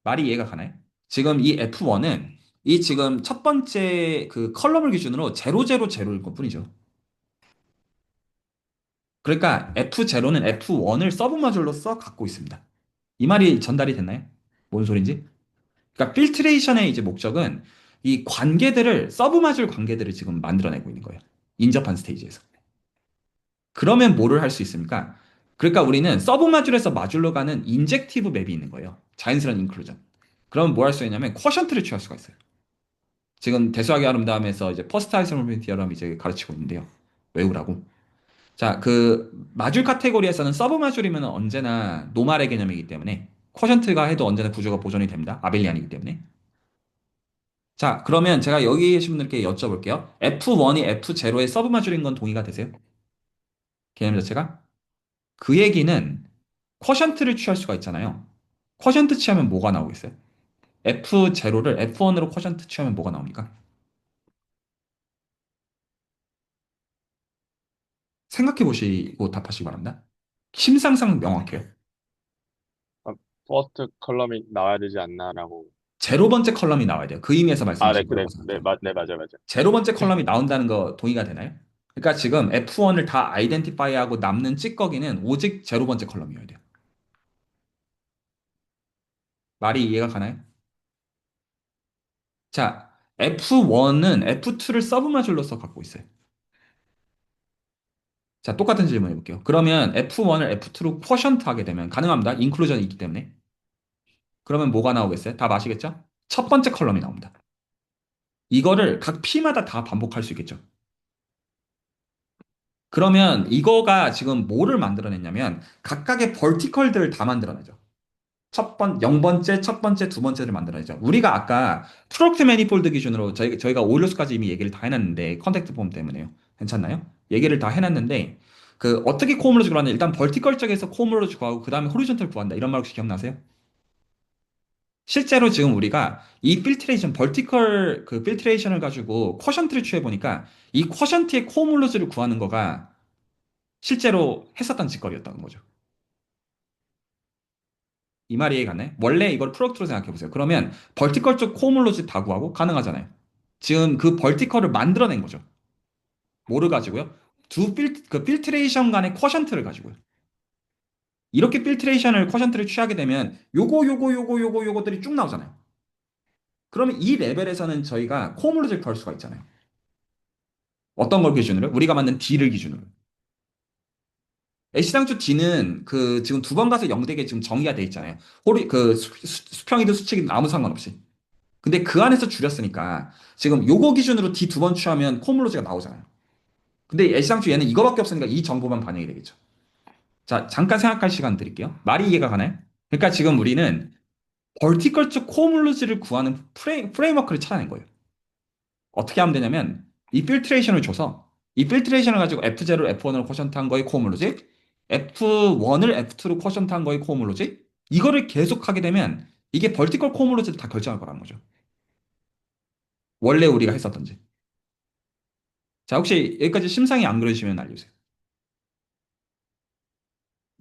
말이 이해가 가나요? 지금 이 F1은 이 지금 첫 번째 그 컬럼을 기준으로 000일 것뿐이죠. 그러니까 F0는 F1을 서브 마줄로서 갖고 있습니다. 이 말이 전달이 됐나요? 뭔 소린지? 그러니까 필트레이션의 이제 목적은 이 관계들을 서브 마줄 관계들을 지금 만들어내고 있는 거예요. 인접한 스테이지에서. 그러면 뭐를 할 수 있습니까? 그러니까 우리는 서브 마줄에서 마줄로 가는 인젝티브 맵이 있는 거예요. 자연스러운 인클루전. 그러면 뭐 할 수 있냐면 쿼션트를 취할 수가 있어요. 지금 대수학의 아름다움에서 이제 퍼스트 아이소모르피 디어럼 이제 가르치고 있는데요. 외우라고. 자, 그 마줄 카테고리에서는 서브 마줄이면 언제나 노말의 개념이기 때문에 쿼션트가 해도 언제나 구조가 보존이 됩니다. 아벨리안이기 때문에. 자, 그러면 제가 여기 계신 분들께 여쭤볼게요. F1이 F0의 서브 마줄인 건 동의가 되세요? 개념 자체가? 그 얘기는 쿼션트를 취할 수가 있잖아요. 쿼션트 취하면 뭐가 나오겠어요? F0를 F1으로 쿼션트 취하면 뭐가 나옵니까? 생각해 보시고 답하시기 바랍니다. 심상상 명확해요. 퍼스트 컬럼이 나와야 되지 않나라고. 제로 번째 컬럼이 나와야 돼요. 그 의미에서 아, 네, 말씀하신 그래, 거라고 네, 생각해요. 네, 맞아요, 맞아요. 제로 번째 컬럼이 나온다는 거 동의가 되나요? 그러니까 지금 F1을 다 아이덴티파이하고 남는 찌꺼기는 오직 제로 번째 컬럼이어야 돼요. 말이 이해가 가나요? 자, F1은 F2를 서브 마줄로서 갖고 있어요. 자, 똑같은 질문 해볼게요. 그러면 F1을 F2로 쿼션트 하게 되면 가능합니다. 인클루전이 있기 때문에. 그러면 뭐가 나오겠어요? 다 아시겠죠? 첫 번째 컬럼이 나옵니다. 이거를 각 P마다 다 반복할 수 있겠죠. 그러면 이거가 지금 뭐를 만들어냈냐면 각각의 벌티컬들을 다 만들어내죠. 0번째, 첫 번째, 두 번째를 만들어내죠. 우리가 아까 프로덕트 매니폴드 기준으로 저희가 오일러스까지 이미 얘기를 다 해놨는데 컨택트 폼 때문에요. 괜찮나요? 얘기를 다 해놨는데 그 어떻게 코홈로지 구하냐 일단 벌티컬 쪽에서 코홈로지 구하고 그 다음에 호리존탈 구한다 이런 말 혹시 기억나세요? 실제로 지금 우리가 이 필트레이션 벌티컬 그 필트레이션을 가지고 쿼션트를 취해 보니까 이 쿼션트의 코홈로지를 구하는 거가 실제로 했었던 짓거리였다는 거죠. 이 말이 이해가나요? 원래 이걸 프로덕트로 생각해 보세요. 그러면 벌티컬 쪽 코어몰로지 다 구하고 가능하잖아요. 지금 그 벌티컬을 만들어낸 거죠. 뭐를 가지고요? 그 필트레이션 간의 쿼션트를 가지고요. 이렇게 필트레이션을 쿼션트를 취하게 되면 요거들이 쭉 나오잖아요. 그러면 이 레벨에서는 저희가 코어몰로지를 구할 수가 있잖아요. 어떤 걸 기준으로? 우리가 만든 D를 기준으로. 애시당초 D는 그 지금 두 번 가서 영되게 지금 정의가 돼 있잖아요. 수평이든 수직이든 아무 상관없이. 근데 그 안에서 줄였으니까 지금 요거 기준으로 D 두 번 취하면 코어몰로지가 나오잖아요. 근데 애시당초 얘는 이거밖에 없으니까 이 정보만 반영이 되겠죠. 자, 잠깐 생각할 시간 드릴게요. 말이 이해가 가나요? 그러니까 지금 우리는 벌티컬 쪽 코어몰로지를 구하는 프레임워크를 찾아낸 거예요. 어떻게 하면 되냐면 이 필트레이션을 줘서 이 필트레이션을 가지고 F0를 F1으로 쿼션트한 거의 코어몰로지, F1을 F2로 쿼션트한 거의 코어몰로지, 이거를 계속 하게 되면 이게 벌티컬 코어몰로지를 다 결정할 거라는 거죠. 원래 우리가 했었던지. 자, 혹시 여기까지 심상이 안 그러시면 알려주세요.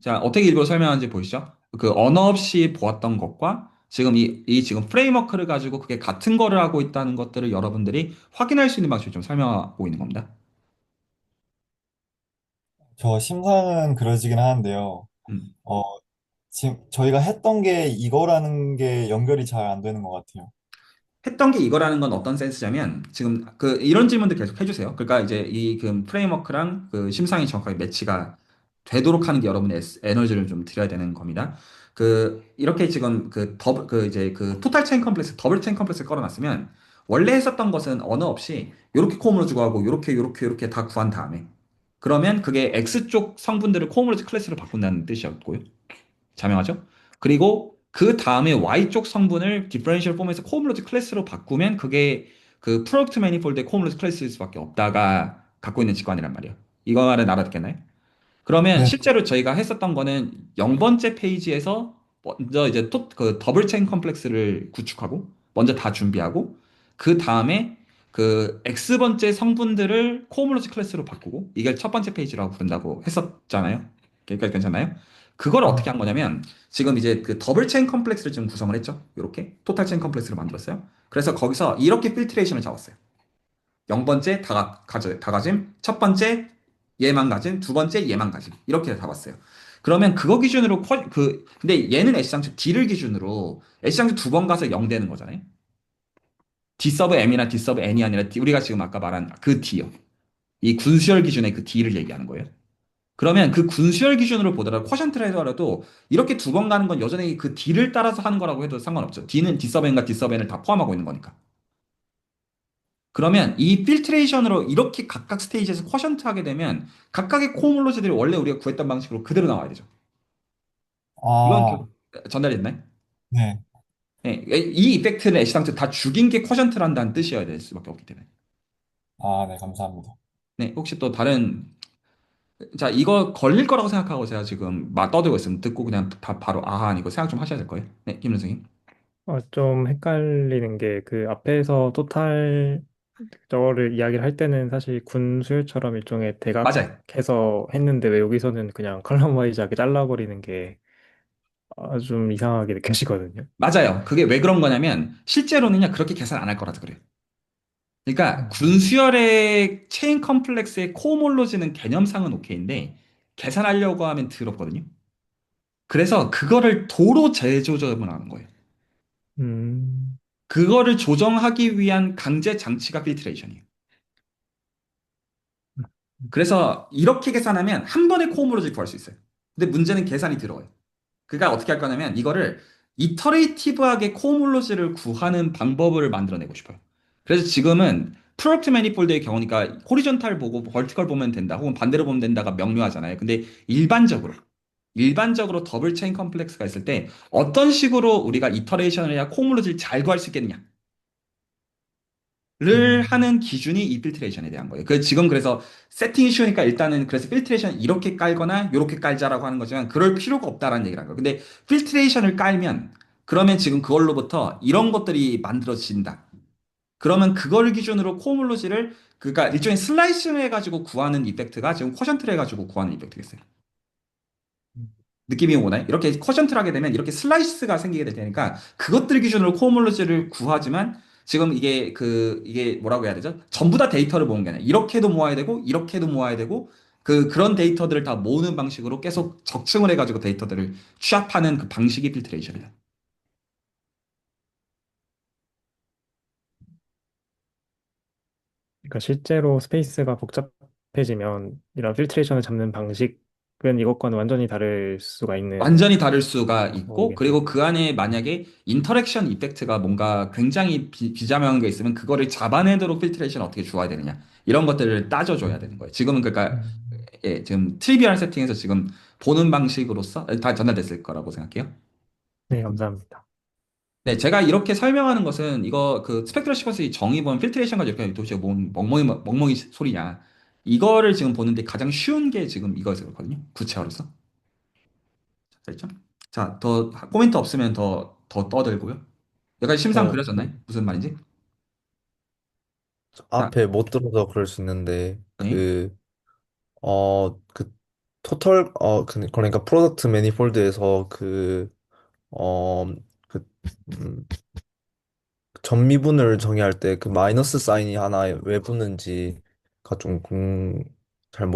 자, 어떻게 일부러 설명하는지 보이시죠? 그 언어 없이 보았던 것과 지금 이 지금 프레임워크를 가지고 그게 같은 거를 하고 있다는 것들을 여러분들이 확인할 수 있는 방식을 좀 설명하고 있는 겁니다. 저 심상은 그려지긴 하는데요. 음. 어, 지금 저희가 했던 게 이거라는 게 연결이 잘 안 되는 것 같아요. 했던 게 이거라는 건 어떤 센스냐면 지금 그 이런 질문들 계속 해주세요. 그러니까 이제 이 그 프레임워크랑 그 심상이 정확하게 매치가 되도록 하는 게 여러분의 에너지를 좀 들여야 되는 겁니다. 그 이렇게 지금 그 이제 그 토탈 체인 컴플렉스 더블 체인 컴플렉스를 걸어놨으면 원래 했었던 것은 언어 없이 요렇게 콤으로 주고 하고 요렇게 다 구한 다음에 그러면 그게 X 쪽 성분들을 코오모로지 클래스로 바꾼다는 뜻이었고요. 자명하죠? 그리고 그 다음에 Y쪽 성분을 디퍼런셜 폼에서 코오몰로지 클래스로 바꾸면 그게 그 프로덕트 매니폴드의 코오몰로지 클래스일 수밖에 없다가 갖고 있는 직관이란 말이에요. 이거 말은 알아듣겠나요? 그러면 네. 실제로 저희가 했었던 거는 0번째 페이지에서 먼저 이제 그 더블 체인 컴플렉스를 구축하고 먼저 다 준비하고 그 다음에 그 X번째 성분들을 코오몰로지 클래스로 바꾸고 이게 첫 번째 페이지라고 부른다고 했었잖아요. 여기까지 괜찮나요? 그걸 어떻게 한 거냐면 지금 이제 그 더블 체인 컴플렉스를 지금 구성을 했죠. 이렇게 토탈 체인 컴플렉스를 만들었어요. 그래서 거기서 이렇게 필트레이션을 잡았어요. 0번째 다가짐, 첫 번째 얘만 가짐, 두 번째 얘만 가짐. 이렇게 잡았어요. 그러면 그거 기준으로 근데 얘는 애시장초 D를 기준으로 애시장초 두 번 가서 0 되는 거잖아요. D 서브 M이나 D 서브 N이 아니라 우리가 지금 아까 말한 그 D요. 이 군수열 기준의 그 D를 얘기하는 거예요. 그러면 그 군수열 기준으로 보더라도 쿼션트를 하더라도 이렇게 두 번 가는 건 여전히 그 D를 따라서 하는 거라고 해도 상관없죠. D는 D 서브 N과 D 서브 N을 다 포함하고 있는 거니까. 그러면 이 필트레이션으로 이렇게 각각 스테이지에서 쿼션트 하게 되면 각각의 코홈롤로지들이 원래 우리가 구했던 방식으로 그대로 나와야 되죠. 이건 아, 전달됐나요? 네. 네, 이 이펙트는 애시당초 다 죽인 게 쿼션트란다는 뜻이어야 될 수밖에 없기 때문에. 아, 네, 감사합니다. 네, 혹시 또 다른 자 이거 걸릴 거라고 생각하고 제가 지금 막 떠들고 있으면 듣고 그냥 다 바로 아 이거 생각 좀 하셔야 될 거예요. 네, 김 선생님. 좀 헷갈리는 게 그 앞에서 토탈 저거를 이야기를 할 때는 사실 군 수요처럼 일종의 맞아요. 대각해서 했는데 왜 여기서는 그냥 컬럼 와이즈하게 잘라버리는 게 좀 이상하게 느껴지거든요. 맞아요. 그게 왜 그런 거냐면 실제로는요 그렇게 계산 안 할 거라서 그래요. 그러니까 음. 군수열의 체인 컴플렉스의 코모로지는 개념상은 오케이인데 계산하려고 하면 더럽거든요. 그래서 그거를 도로 재조정을 하는 거예요. 음. 그거를 조정하기 위한 강제 장치가 필트레이션이에요. 그래서 이렇게 계산하면 한 번에 코모로지를 구할 수 있어요. 근데 문제는 계산이 들어가요. 그러니까 어떻게 할 거냐면 이거를 이터레이티브하게 코몰로지를 구하는 방법을 만들어내고 싶어요. 그래서 지금은 프로덕트 매니폴드의 경우니까 호리존탈 보고 버티컬 보면 된다 혹은 반대로 보면 된다가 명료하잖아요. 근데 일반적으로 더블 체인 컴플렉스가 있을 때 어떤 식으로 우리가 이터레이션을 해야 코몰로지를 잘 구할 수 있겠느냐 를 음. 하는 기준이 이 필트레이션에 대한 거예요. 지금 그래서 세팅이 쉬우니까 일단은 그래서 필트레이션 이렇게 깔거나 이렇게 깔자라고 하는 거지만 그럴 필요가 없다라는 얘기를 한 거예요. 근데 필트레이션을 깔면 그러면 지금 그걸로부터 이런 것들이 만들어진다. 그러면 그걸 기준으로 코홈롤로지를 그러니까 일종의 슬라이싱을 해가지고 구하는 이펙트가 지금 쿼션트를 해가지고 구하는 이펙트겠어요. 느낌이 오나요? 이렇게 쿼션트를 하게 되면 이렇게 슬라이스가 생기게 될 테니까 그것들 기준으로 코홈롤로지를 구하지만 지금 이게 뭐라고 해야 되죠? 전부 다 데이터를 모으는 게 아니라 이렇게도 모아야 되고 이렇게도 모아야 되고 그런 데이터들을 다 모으는 방식으로 계속 적층을 해가지고 데이터들을 취합하는 그 방식이 필트레이션이다. 그러니까 실제로 스페이스가 복잡해지면 이런 필트레이션을 잡는 방식은 이것과는 완전히 다를 수가 있는 완전히 다를 수가 있고, 거겠네요. 그리고 그 안에 만약에 인터랙션 이펙트가 뭔가 굉장히 비자명한 게 있으면 그거를 잡아내도록 필트레이션 어떻게 주어야 되느냐. 이런 것들을 따져줘야 되는 거예요. 지금은 그러니까, 음. 예, 지금 트리비얼 세팅에서 지금 보는 방식으로서 다 전달됐을 거라고 생각해요. 네, 감사합니다. 네, 제가 이렇게 설명하는 것은 이거 그 스펙트럴 시퀀스 정의 보면 필트레이션 가지고 이렇게 도대체 뭔 멍멍이 소리냐. 이거를 지금 보는데 가장 쉬운 게 지금 이거였거든요. 구체화로서. 알죠? 자, 더 코멘트 없으면 더 떠들고요. 여기까지 심상 저 그려졌나요? 무슨 말인지? 자, 앞에 못 들어서 그럴 수 있는데 네. 그 토털 그러니까 프로덕트 매니폴드에서 어, 그 음, 전미분을 정의할 때 그 마이너스 사인이 하나 왜 붙는지가 좀 잘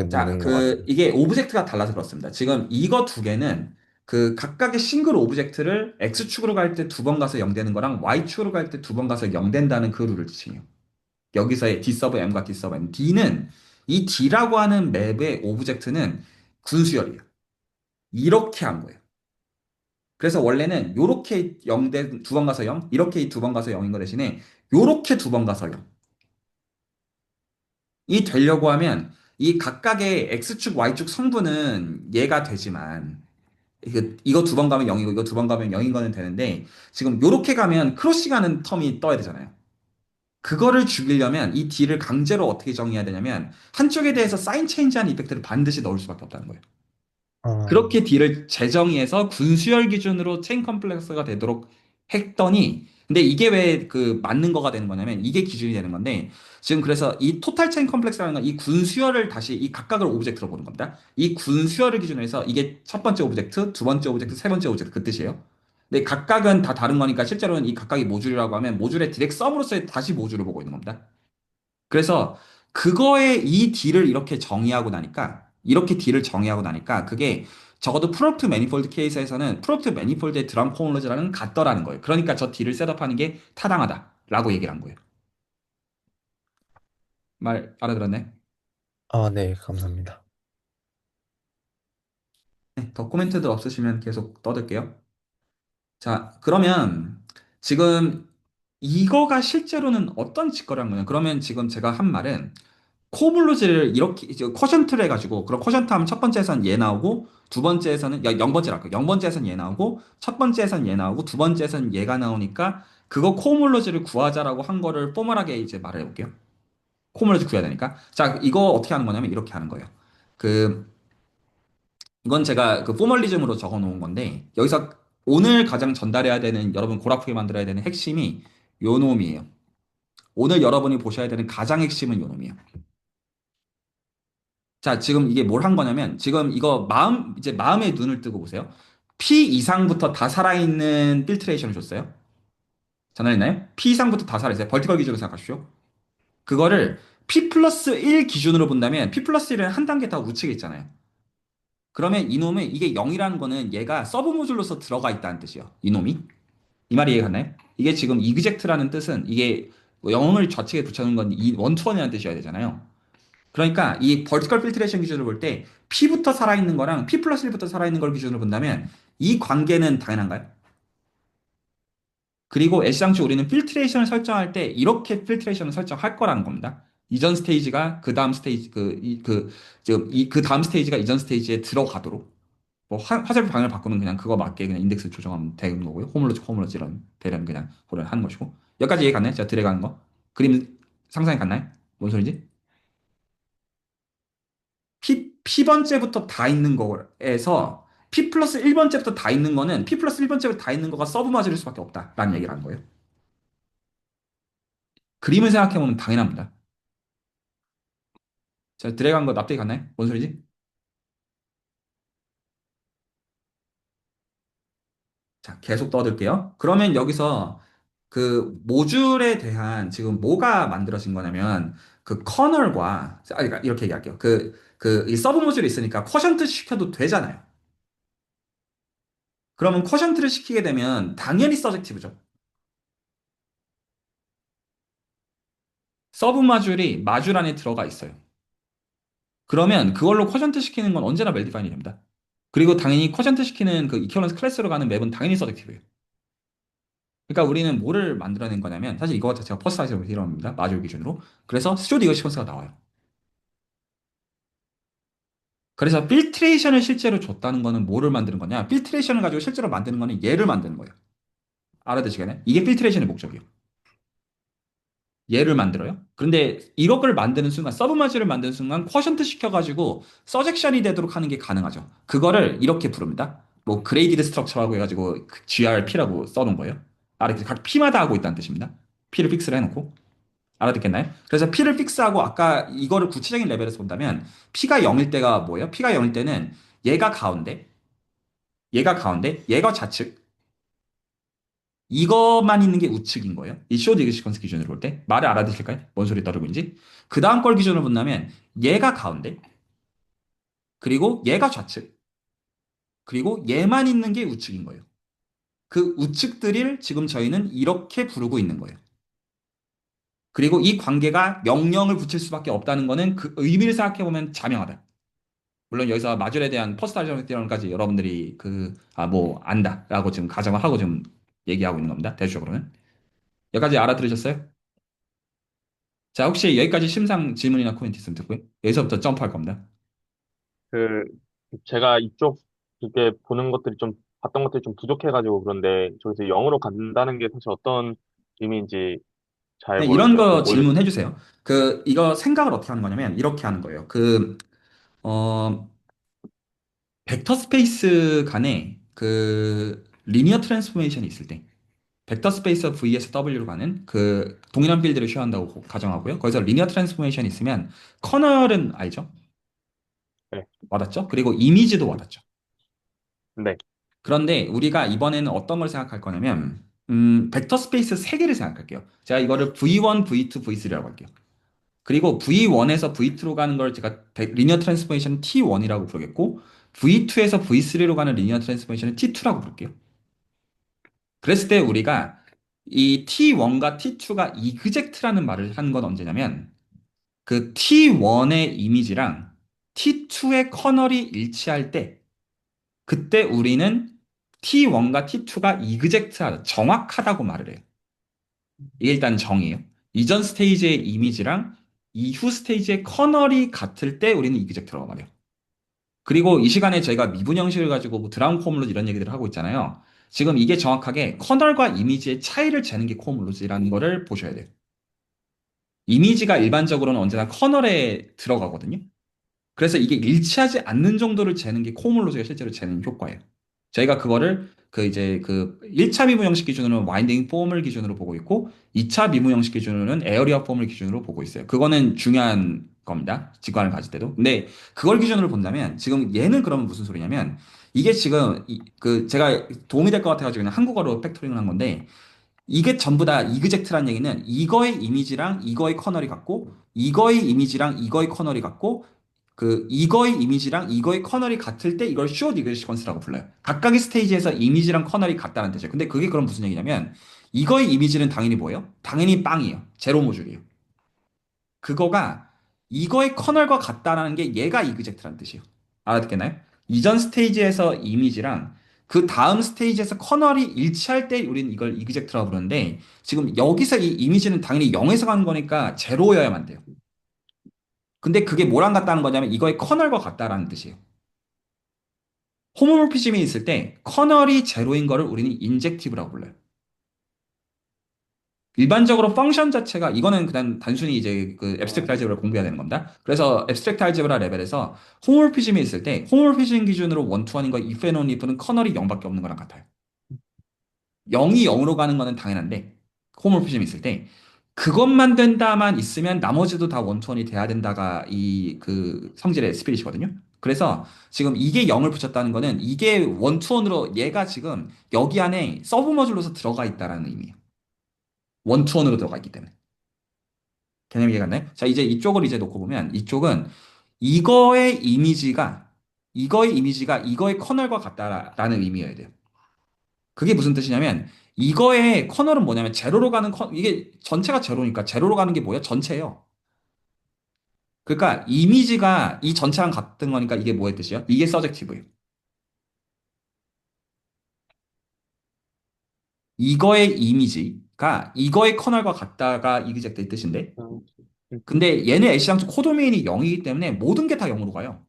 자, 모르겠는 것 같아요. 이게 오브젝트가 달라서 그렇습니다. 지금 이거 두 개는 그 각각의 싱글 오브젝트를 X축으로 갈 때 두 번 가서 0 되는 거랑 Y축으로 갈 때 두 번 가서 0 된다는 그 룰을 지칭해요. 여기서의 D 서브 M과 D 서브 N. D는 이 D라고 하는 맵의 오브젝트는 군수열이에요. 이렇게 한 거예요. 그래서 원래는 요렇게 0 두 번 가서 0, 이렇게 두 번 가서 0인 거 대신에 요렇게 두 번 가서 0. 이 되려고 하면 이 각각의 X축, Y축 성분은 얘가 되지만 이거 두 번 가면 0이고 이거 두 번 가면 0인 거는 되는데 지금 요렇게 가면 크로싱 하는 텀이 떠야 되잖아요. 그거를 죽이려면 이 D를 강제로 어떻게 정의해야 되냐면 한쪽에 대해서 사인 체인지하는 이펙트를 반드시 넣을 수밖에 없다는 거예요. 아, 그렇게 D를 재정의해서 군수열 기준으로 체인 컴플렉스가 되도록 했더니 근데 이게 왜 그 맞는 거가 되는 거냐면 이게 기준이 되는 건데 지금 그래서 이 토탈 체인 컴플렉스라는 건 이 군수열을 다시 이 각각을 오브젝트로 보는 겁니다. 이 군수열을 기준으로 해서 이게 첫 번째 오브젝트, 두 번째 오브젝트, 세 번째 오브젝트 그 뜻이에요. 근데 각각은 다 다른 거니까 실제로는 이 각각이 모듈이라고 하면 모듈의 디렉 서브로서의 다시 모듈을 보고 있는 겁니다. 그래서 그거에 이 D를 이렇게 정의하고 나니까 이렇게 D를 정의하고 나니까 그게 적어도 프로덕트 매니폴드 케이스에서는 프로덕트 매니폴드의 드럼 코올로지라는 같더라는 거예요. 그러니까 저 D를 셋업하는 게 타당하다라고 얘기를 한 거예요. 말 알아들었네? 네, 감사합니다. 네, 더 코멘트도 없으시면 계속 떠들게요. 자, 그러면 지금 이거가 실제로는 어떤 짓거리한 거냐? 그러면 지금 제가 한 말은 코블루즈를 이렇게 이제 쿼션트를 해가지고 그럼 쿼션트 하면 첫 번째에선 얘 나오고 두 번째에서는 0번째랄까 0번째에선 얘 나오고 첫 번째에선 얘 나오고 두 번째에선 얘가 나오니까 그거 코블루즈를 구하자라고 한 거를 포멀하게 이제 말을 해볼게요. 코블루즈 구해야 되니까 자 이거 어떻게 하는 거냐면 이렇게 하는 거예요. 그 이건 제가 그 포멀리즘으로 적어 놓은 건데 여기서 오늘 가장 전달해야 되는 여러분 골 아프게 만들어야 되는 핵심이 요 놈이에요. 오늘 여러분이 보셔야 되는 가장 핵심은 요 놈이에요. 자, 지금 이게 뭘 한 거냐면, 지금 이거 이제 마음의 눈을 뜨고 보세요. P 이상부터 다 살아있는 필트레이션을 줬어요. 전화했나요? P 이상부터 다 살아있어요. 벌티컬 기준으로 생각하십시오. 그거를 P 플러스 1 기준으로 본다면, P 플러스 1은 한 단계 더 우측에 있잖아요. 그러면 이놈은, 이게 0이라는 거는 얘가 서브 모듈로서 들어가 있다는 뜻이에요. 이놈이. 이 말이 이해가 가나요? 이게 지금 이그젝트라는 뜻은, 이게 0을 좌측에 붙여놓은 건 원투원이라는 뜻이어야 되잖아요. 그러니까 이 벌티컬 필트레이션 기준으로 볼 때 P부터 살아있는 거랑 P 플러스 1부터 살아있는 걸 기준으로 본다면 이 관계는 당연한가요? 그리고 애시당초 우리는 필트레이션을 설정할 때 이렇게 필트레이션을 설정할 거라는 겁니다. 이전 스테이지가 그 다음 스테이지 지금 그 다음 스테이지가 이전 스테이지에 들어가도록 뭐 화살표 방향을 바꾸면 그냥 그거 맞게 그냥 인덱스 조정하면 되는 거고요. 호물로지 이런 대략 그냥 고려를 하는 것이고 여기까지 이해 갔나요? 제가 드래그하는 거 그림 상상이 갔나요? 뭔 소리지? P번째부터 다 있는 거에서 P 플러스 1번째부터 다 있는 거는 P 플러스 1번째부터 다 있는 거가 서브 마즐일 수밖에 없다라는 얘기를 한 거예요. 그림을 생각해보면 당연합니다. 자, 드래그한 거 납득이 갔나요? 뭔 소리지? 자, 계속 떠들게요. 그러면 여기서 그 모듈에 대한 지금 뭐가 만들어진 거냐면 그 커널과, 그러니까 이렇게 얘기할게요. 이 서브 모듈이 있으니까 쿼션트 시켜도 되잖아요. 그러면 쿼션트를 시키게 되면 당연히 서젝티브죠. 서브 마듈이 마듈 안에 들어가 있어요. 그러면 그걸로 쿼션트 시키는 건 언제나 웰디파인이 됩니다. 그리고 당연히 쿼션트 시키는 그 이퀄런스 클래스로 가는 맵은 당연히 서젝티브예요. 그러니까 우리는 뭐를 만들어낸 거냐면 사실 이거 자체가 퍼스널라이즈 이론입니다. 마듈 기준으로. 그래서 스튜어드 이거 시퀀스가 나와요. 그래서 필트레이션을 실제로 줬다는 거는 뭐를 만드는 거냐? 필트레이션을 가지고 실제로 만드는 거는 얘를 만드는 거예요. 알아두시겠네? 이게 필트레이션의 목적이에요. 얘를 만들어요. 그런데 이걸 만드는 순간, 서브마즈를 만드는 순간 쿼션트 시켜가지고 서젝션이 되도록 하는 게 가능하죠. 그거를 이렇게 부릅니다. 뭐 그레이디드 스트럭처라고 해가지고 그 GRP라고 써놓은 거예요. 각 P마다 하고 있다는 뜻입니다. P를 픽스를 해놓고. 알아듣겠나요? 그래서 P를 픽스하고 아까 이거를 구체적인 레벨에서 본다면 P가 0일 때가 뭐예요? P가 0일 때는 얘가 가운데, 얘가 가운데, 얘가 좌측, 이것만 있는 게 우측인 거예요. 이 쇼 디그 시퀀스 기준으로 볼 때. 말을 알아듣실까요? 뭔 소리 따르고 있는지. 그 다음 걸 기준으로 본다면 얘가 가운데, 그리고 얘가 좌측, 그리고 얘만 있는 게 우측인 거예요. 그 우측들을 지금 저희는 이렇게 부르고 있는 거예요. 그리고 이 관계가 영영을 붙일 수밖에 없다는 거는 그 의미를 생각해보면 자명하다. 물론 여기서 마줄에 대한 퍼스널리티론까지 여러분들이 뭐 안다라고 지금 가정을 하고 좀 얘기하고 있는 겁니다. 대충적으로는. 여기까지 알아들으셨어요? 자, 혹시 여기까지 심상 질문이나 코멘트 있으면 듣고요. 여기서부터 점프할 겁니다. 그, 제가 이쪽, 이렇게 보는 것들이 좀, 봤던 것들이 좀 부족해가지고 그런데, 저기서 영어로 간다는 게 사실 어떤 의미인지 잘 네, 이런 거 모르겠어요. 질문해 주세요. 이거 생각을 어떻게 하는 거냐면, 이렇게 하는 거예요. 어, 벡터 스페이스 간에 리니어 트랜스포메이션이 있을 때, 벡터 스페이스 vs w로 가는 그 동일한 필드를 쉐어한다고 가정하고요. 거기서 리니어 트랜스포메이션이 있으면, 커널은 알죠? 네, 와닿죠? 그리고 이미지도 와닿죠. 네, 그런데 우리가 이번에는 어떤 걸 생각할 거냐면, 벡터 스페이스 3개를 생각할게요. 제가 이거를 V1, V2, V3라고 할게요. 그리고 V1에서 V2로 가는 걸 제가 리니어 트랜스포메이션 T1이라고 부르겠고, V2에서 V3로 가는 리니어 트랜스포메이션은 T2라고 부를게요. 그랬을 때 우리가 이 T1과 T2가 이그젝트라는 말을 한 건 언제냐면, 그 T1의 이미지랑 T2의 커널이 일치할 때, 그때 우리는 T1과 T2가 이그젝트하다, 정확하다고 말을 해요. 이게 일단 정의예요. 이전 스테이지의 이미지랑 이후 스테이지의 커널이 같을 때 우리는 이그젝트라고 말해요. 그리고 이 시간에 저희가 미분 형식을 가지고 뭐 드라운 코어물로지 이런 얘기들을 하고 있잖아요. 지금 이게 정확하게 커널과 이미지의 차이를 재는 게 코어물로지라는 거를 보셔야 돼요. 이미지가 일반적으로는 언제나 커널에 들어가거든요. 그래서 이게 일치하지 않는 정도를 재는 게 코어물로지가 실제로 재는 효과예요. 저희가 그거를 1차 미분 형식 기준으로는 와인딩 폼을 기준으로 보고 있고 2차 미분 형식 기준으로는 에어리어 폼을 기준으로 보고 있어요. 그거는 중요한 겁니다. 직관을 가질 때도. 근데 그걸 기준으로 본다면 지금 얘는 그러면 무슨 소리냐면 이게 지금 제가 도움이 될 것 같아가지고 그냥 한국어로 팩토링을 한 건데 이게 전부 다 이그젝트란 얘기는 이거의 이미지랑 이거의 커널이 같고 이거의 이미지랑 이거의 커널이 같고 이거의 이미지랑 이거의 커널이 같을 때 이걸 슈어 디그리 시퀀스라고 불러요. 각각의 스테이지에서 이미지랑 커널이 같다는 뜻이에요. 근데 그게 그럼 무슨 얘기냐면 이거의 이미지는 당연히 뭐예요? 당연히 빵이에요. 제로 모듈이에요. 그거가 이거의 커널과 같다라는 게 얘가 이그젝트라는 뜻이에요. 알아듣겠나요? 이전 스테이지에서 이미지랑 그 다음 스테이지에서 커널이 일치할 때 우리는 이걸 이그젝트라고 부르는데 지금 여기서 이 이미지는 당연히 0에서 가는 거니까 제로여야만 돼요. 근데 그게 뭐랑 같다는 거냐면 이거의 커널과 같다라는 뜻이에요. 호모모피즘이 있을 때 커널이 제로인 거를 우리는 인젝티브라고 불러요. 일반적으로 펑션 자체가 이거는 그냥 단순히 이제 그 앱스트랙트 알제브라를 공부해야 되는 겁니다. 그래서 앱스트랙트 알제브라 레벨에서 호모모피즘이 있을 때 호모모피즘 기준으로 원투원인과 if and only if는 커널이 0밖에 없는 거랑 같아요. 0이 0으로 가는 거는 당연한데 호모모피즘이 있을 때 그것만 된다만 있으면 나머지도 다 원투원이 돼야 된다가 이 그 성질의 스피릿이거든요. 그래서 지금 이게 0을 붙였다는 거는 이게 원투원으로 얘가 지금 여기 안에 서브 머듈로서 들어가 있다라는 의미예요. 원투원으로 들어가 있기 때문에. 개념 이해가 갔나요? 자, 이제 이쪽을 이제 놓고 보면 이쪽은 이거의 이미지가 이거의 커널과 같다라는 의미여야 돼요. 그게 무슨 뜻이냐면 이거의 커널은 뭐냐면 제로로 가는 이게 전체가 제로니까 제로로 가는 게 뭐야? 전체예요. 그러니까 이미지가 이 전체랑 같은 거니까 이게 뭐의 뜻이야? 이게 서젝티브예요. 이거의 이미지가 이거의 커널과 같다가 이그젝트의 뜻인데 음, 근데 얘네 애시당초 코도메인이 0이기 때문에 모든 게 다 0으로 가요.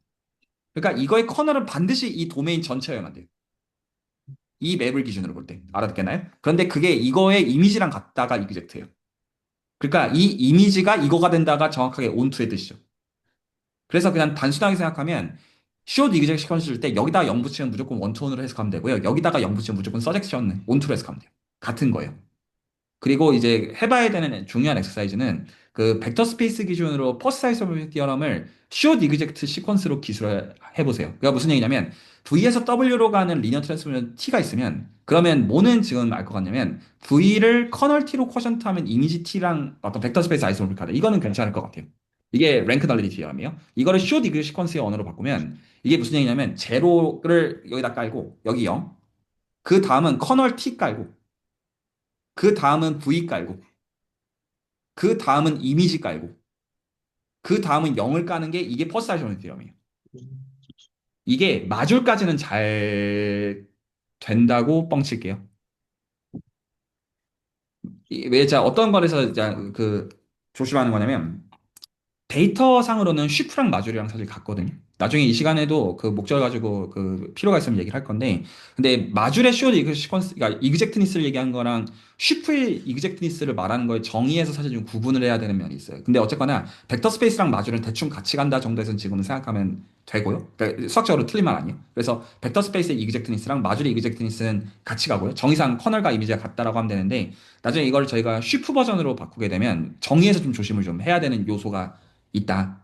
그러니까 이거의 커널은 반드시 이 도메인 전체여야만 돼요. 이 맵을 기준으로 볼 때. 알아듣겠나요? 그런데 그게 이거의 이미지랑 같다가 이그젝트예요. 그러니까 이 이미지가 이거가 된다가 정확하게 온투의 뜻이죠. 그래서 그냥 단순하게 생각하면 숏 이그젝 시퀀스 줄 때 여기다가 0 붙이면 무조건 원투원으로 해석하면 되고요. 여기다가 0 붙이면 무조건 서젝션 온투로 해석하면 돼요. 같은 거예요. 그리고 이제 해봐야 되는 중요한 엑서사이즈는 그 벡터 스페이스 기준으로 퍼스트 아이소메트릭 디어럼을 숏 이그젝트 시퀀스로 기술을 해보세요. 그러니까 무슨 얘기냐면 V에서 W로 가는 리니어 트랜스포메이션 T가 있으면 그러면 뭐는 지금 알 것 같냐면 V를 커널 T로 쿼션트 하면 이미지 T랑 어떤 벡터 스페이스 아이소메트릭 하다. 이거는 괜찮을 것 같아요. 이게 랭크 널리티 디어럼이에요. 이거를 숏 이그젝트 시퀀스의 언어로 바꾸면 이게 무슨 얘기냐면 제로를 여기다 깔고 여기 0. 그 다음은 커널 T 깔고 그 다음은 V 깔고 그 다음은 이미지 깔고 그 다음은 0을 까는 게 이게 퍼스트라이션 디어럼이에요. 이게 마줄까지는 잘 된다고 뻥칠게요. 왜 자 어떤 거에서 그 조심하는 거냐면 데이터 상으로는 쉬프랑 마줄이랑 사실 같거든요. 나중에 이 시간에도 그 목적을 가지고 그 필요가 있으면 얘기를 할 건데, 근데 마줄의 슈어 이그 시퀀스, 그러니까 이그젝트니스를 얘기한 거랑 쉬프의 이그젝트니스를 말하는 거에 정의해서 사실 좀 구분을 해야 되는 면이 있어요. 근데 어쨌거나 벡터 스페이스랑 마줄은 대충 같이 간다 정도에서는 지금은 생각하면 되고요. 그러니까 수학적으로 틀린 말 아니에요. 그래서 벡터 스페이스의 이그젝트니스랑 마줄의 이그젝트니스는 같이 가고요. 정의상 커널과 이미지가 같다라고 하면 되는데, 나중에 이걸 저희가 쉬프 버전으로 바꾸게 되면 정의에서 좀 조심을 좀 해야 되는 요소가 있다.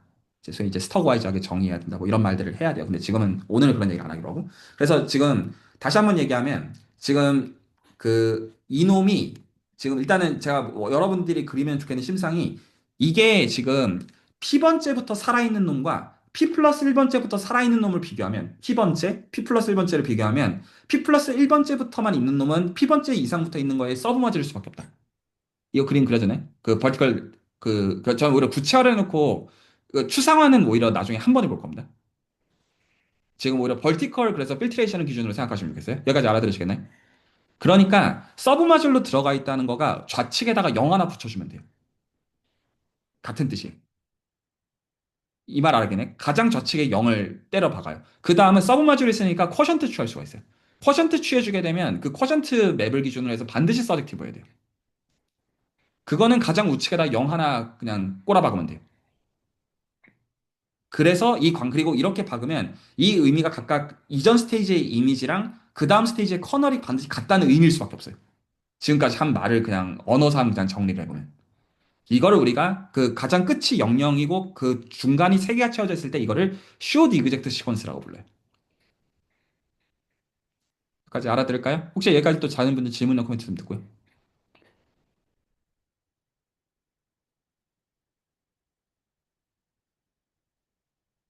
소위 이제 스터그와이즈하게 정의해야 된다. 뭐 이런 말들을 해야 돼요. 근데 지금은 오늘 그런 얘기를 안 하기로 하고. 그래서 지금 다시 한번 얘기하면 지금 그 이놈이 지금 일단은 제가 뭐 여러분들이 그리면 좋겠는 심상이 이게 지금 P번째부터 살아있는 놈과 P 플러스 1번째부터 살아있는 놈을 비교하면 P번째, P 플러스 1번째를 비교하면 P 플러스 1번째부터만 있는 놈은 P번째 이상부터 있는 거에 서브머질일 수밖에 없다. 이거 그림 그려지네? 그 버티컬 저는 오히려 구체화를 해놓고 그 추상화는 오히려 나중에 한 번에 볼 겁니다. 지금 오히려 벌티컬 그래서 필트레이션을 기준으로 생각하시면 좋겠어요. 여기까지 알아들으시겠나요? 그러니까 서브 마줄로 들어가 있다는 거가 좌측에다가 0 하나 붙여주면 돼요. 같은 뜻이에요. 이 말 알겠네? 가장 좌측에 0을 때려 박아요. 그 다음은 서브 마줄이 있으니까 쿼션트 취할 수가 있어요. 쿼션트 취해주게 되면 그 쿼션트 맵을 기준으로 해서 반드시 서젝티브해야 돼요. 그거는 가장 우측에다 0 하나 그냥 꼬라박으면 돼요. 그래서 그리고 이렇게 박으면 이 의미가 각각 이전 스테이지의 이미지랑 그 다음 스테이지의 커널이 반드시 같다는 의미일 수밖에 없어요. 지금까지 한 말을 그냥 언어상 그냥 정리를 해보면. 이거를 우리가 그 가장 끝이 00이고 그 중간이 세 개가 채워져 있을 때 이거를 숏 이그젝트 시퀀스라고 불러요. 여기까지 알아들을까요? 혹시 여기까지 또 자는 분들 질문이나 코멘트 좀 듣고요.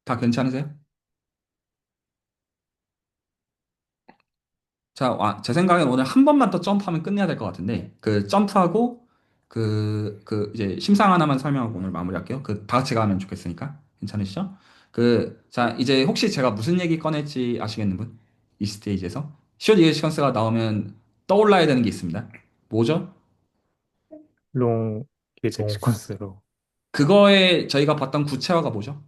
다 괜찮으세요? 자, 제 생각엔 오늘 한 번만 더 점프하면 끝내야 될 것 같은데, 그 점프하고, 이제 심상 하나만 설명하고 오늘 마무리할게요. 다 같이 가면 좋겠으니까. 괜찮으시죠? 자, 이제 혹시 제가 무슨 얘기 꺼낼지 아시겠는 분? 이 스테이지에서. 숏 이그 시퀀스가 나오면 떠올라야 되는 게 있습니다. 뭐죠? 롱 이제 롱. 시퀀스로. 그거에 저희가 봤던 구체화가 뭐죠?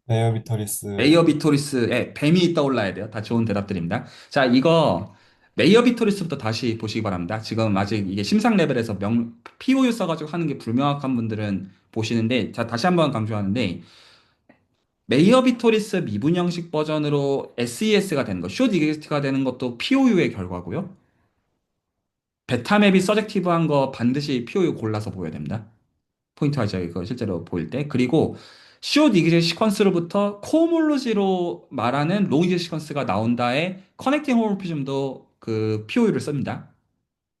베어비터리스. 메이어 비토리스의 뱀이 떠올라야 돼요. 다 좋은 대답들입니다. 자, 이거 메이어 비토리스부터 다시 보시기 바랍니다. 지금 아직 이게 심상 레벨에서 POU 써가지고 하는 게 불명확한 분들은 보시는데, 자, 다시 한번 강조하는데, 메이어 비토리스 미분 형식 버전으로 SES가 되는 거, 숏 이그스트가 되는 것도 POU의 결과고요. 베타 맵이 서젝티브한 거 반드시 POU 골라서 보여야 됩니다. 포인트 하죠. 이거 실제로 보일 때. 그리고 숏 이그젝 시퀀스로부터 코모로지로 말하는 롱 이그젝 시퀀스가 나온다에 커넥팅 호모모피즘도 그 POU를 씁니다.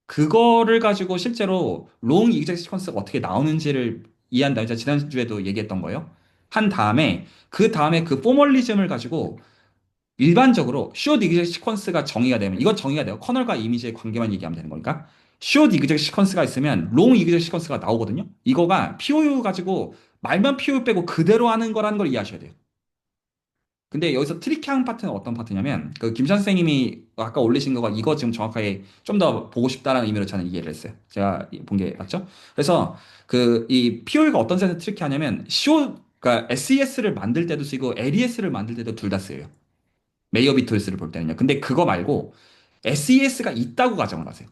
그거를 가지고 실제로 롱 이그젝 시퀀스가 어떻게 나오는지를 이해한 다음에 제가 지난주에도 얘기했던 거예요. 한 다음에 그 다음에 그 포멀리즘을 가지고 일반적으로 숏 이그젝 시퀀스가 정의가 되면 이건 정의가 돼요. 커널과 이미지의 관계만 얘기하면 되는 거니까. 숏 이그젝 시퀀스가 있으면 롱 이그젝 시퀀스가 나오거든요. 이거가 POU 가지고 말만 POU 빼고 그대로 하는 거라는 걸 이해하셔야 돼요. 근데 여기서 트리키한 파트는 어떤 파트냐면 그 김 선생님이 아까 올리신 거가 이거 지금 정확하게 좀 더 보고 싶다라는 의미로 저는 이해를 했어요. 제가 본 게 맞죠? 그래서 그 이 POU가 어떤 센스 트리키하냐면 그러니까 SES를 만들 때도 쓰이고 LES를 만들 때도 둘 다 쓰여요. 메이어 비트리스를 볼 때는요. 근데 그거 말고 SES가 있다고 가정을 하세요.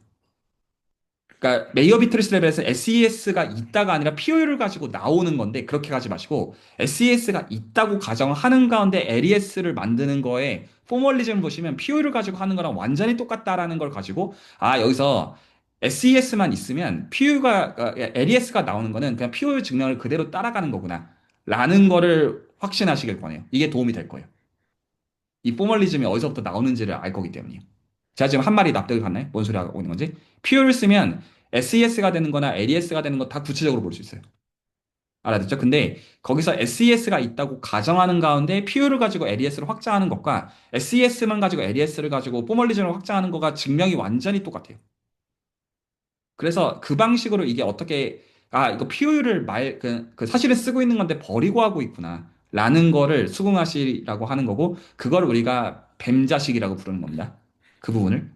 그러니까 메이어 비트리스 레벨에서 SES가 있다가 아니라 POU를 가지고 나오는 건데 그렇게 가지 마시고 SES가 있다고 가정하는 가운데 LES를 만드는 거에 포멀리즘 보시면 POU를 가지고 하는 거랑 완전히 똑같다라는 걸 가지고 아 여기서 SES만 있으면 POU가 LES가 나오는 거는 그냥 POU 증명을 그대로 따라가는 거구나 라는 거를 확신하시길 권해요. 이게 도움이 될 거예요. 이 포멀리즘이 어디서부터 나오는지를 알 거기 때문이에요. 제가 지금 한 말이 납득이 갔나요? 뭔 소리 하고 있는 건지? PO를 쓰면 SES가 되는 거나 LES가 되는 거 다 구체적으로 볼 수 있어요. 알아듣죠? 근데 거기서 SES가 있다고 가정하는 가운데 PO를 가지고 LES를 확장하는 것과 SES만 가지고 LES를 가지고 포멀리즘을 확장하는 거가 증명이 완전히 똑같아요. 그래서 그 방식으로 이게 어떻게 아 이거 POU를 그 사실은 쓰고 있는 건데 버리고 하고 있구나 라는 거를 수긍하시라고 하는 거고 그걸 우리가 뱀자식이라고 부르는 겁니다. 그 부분을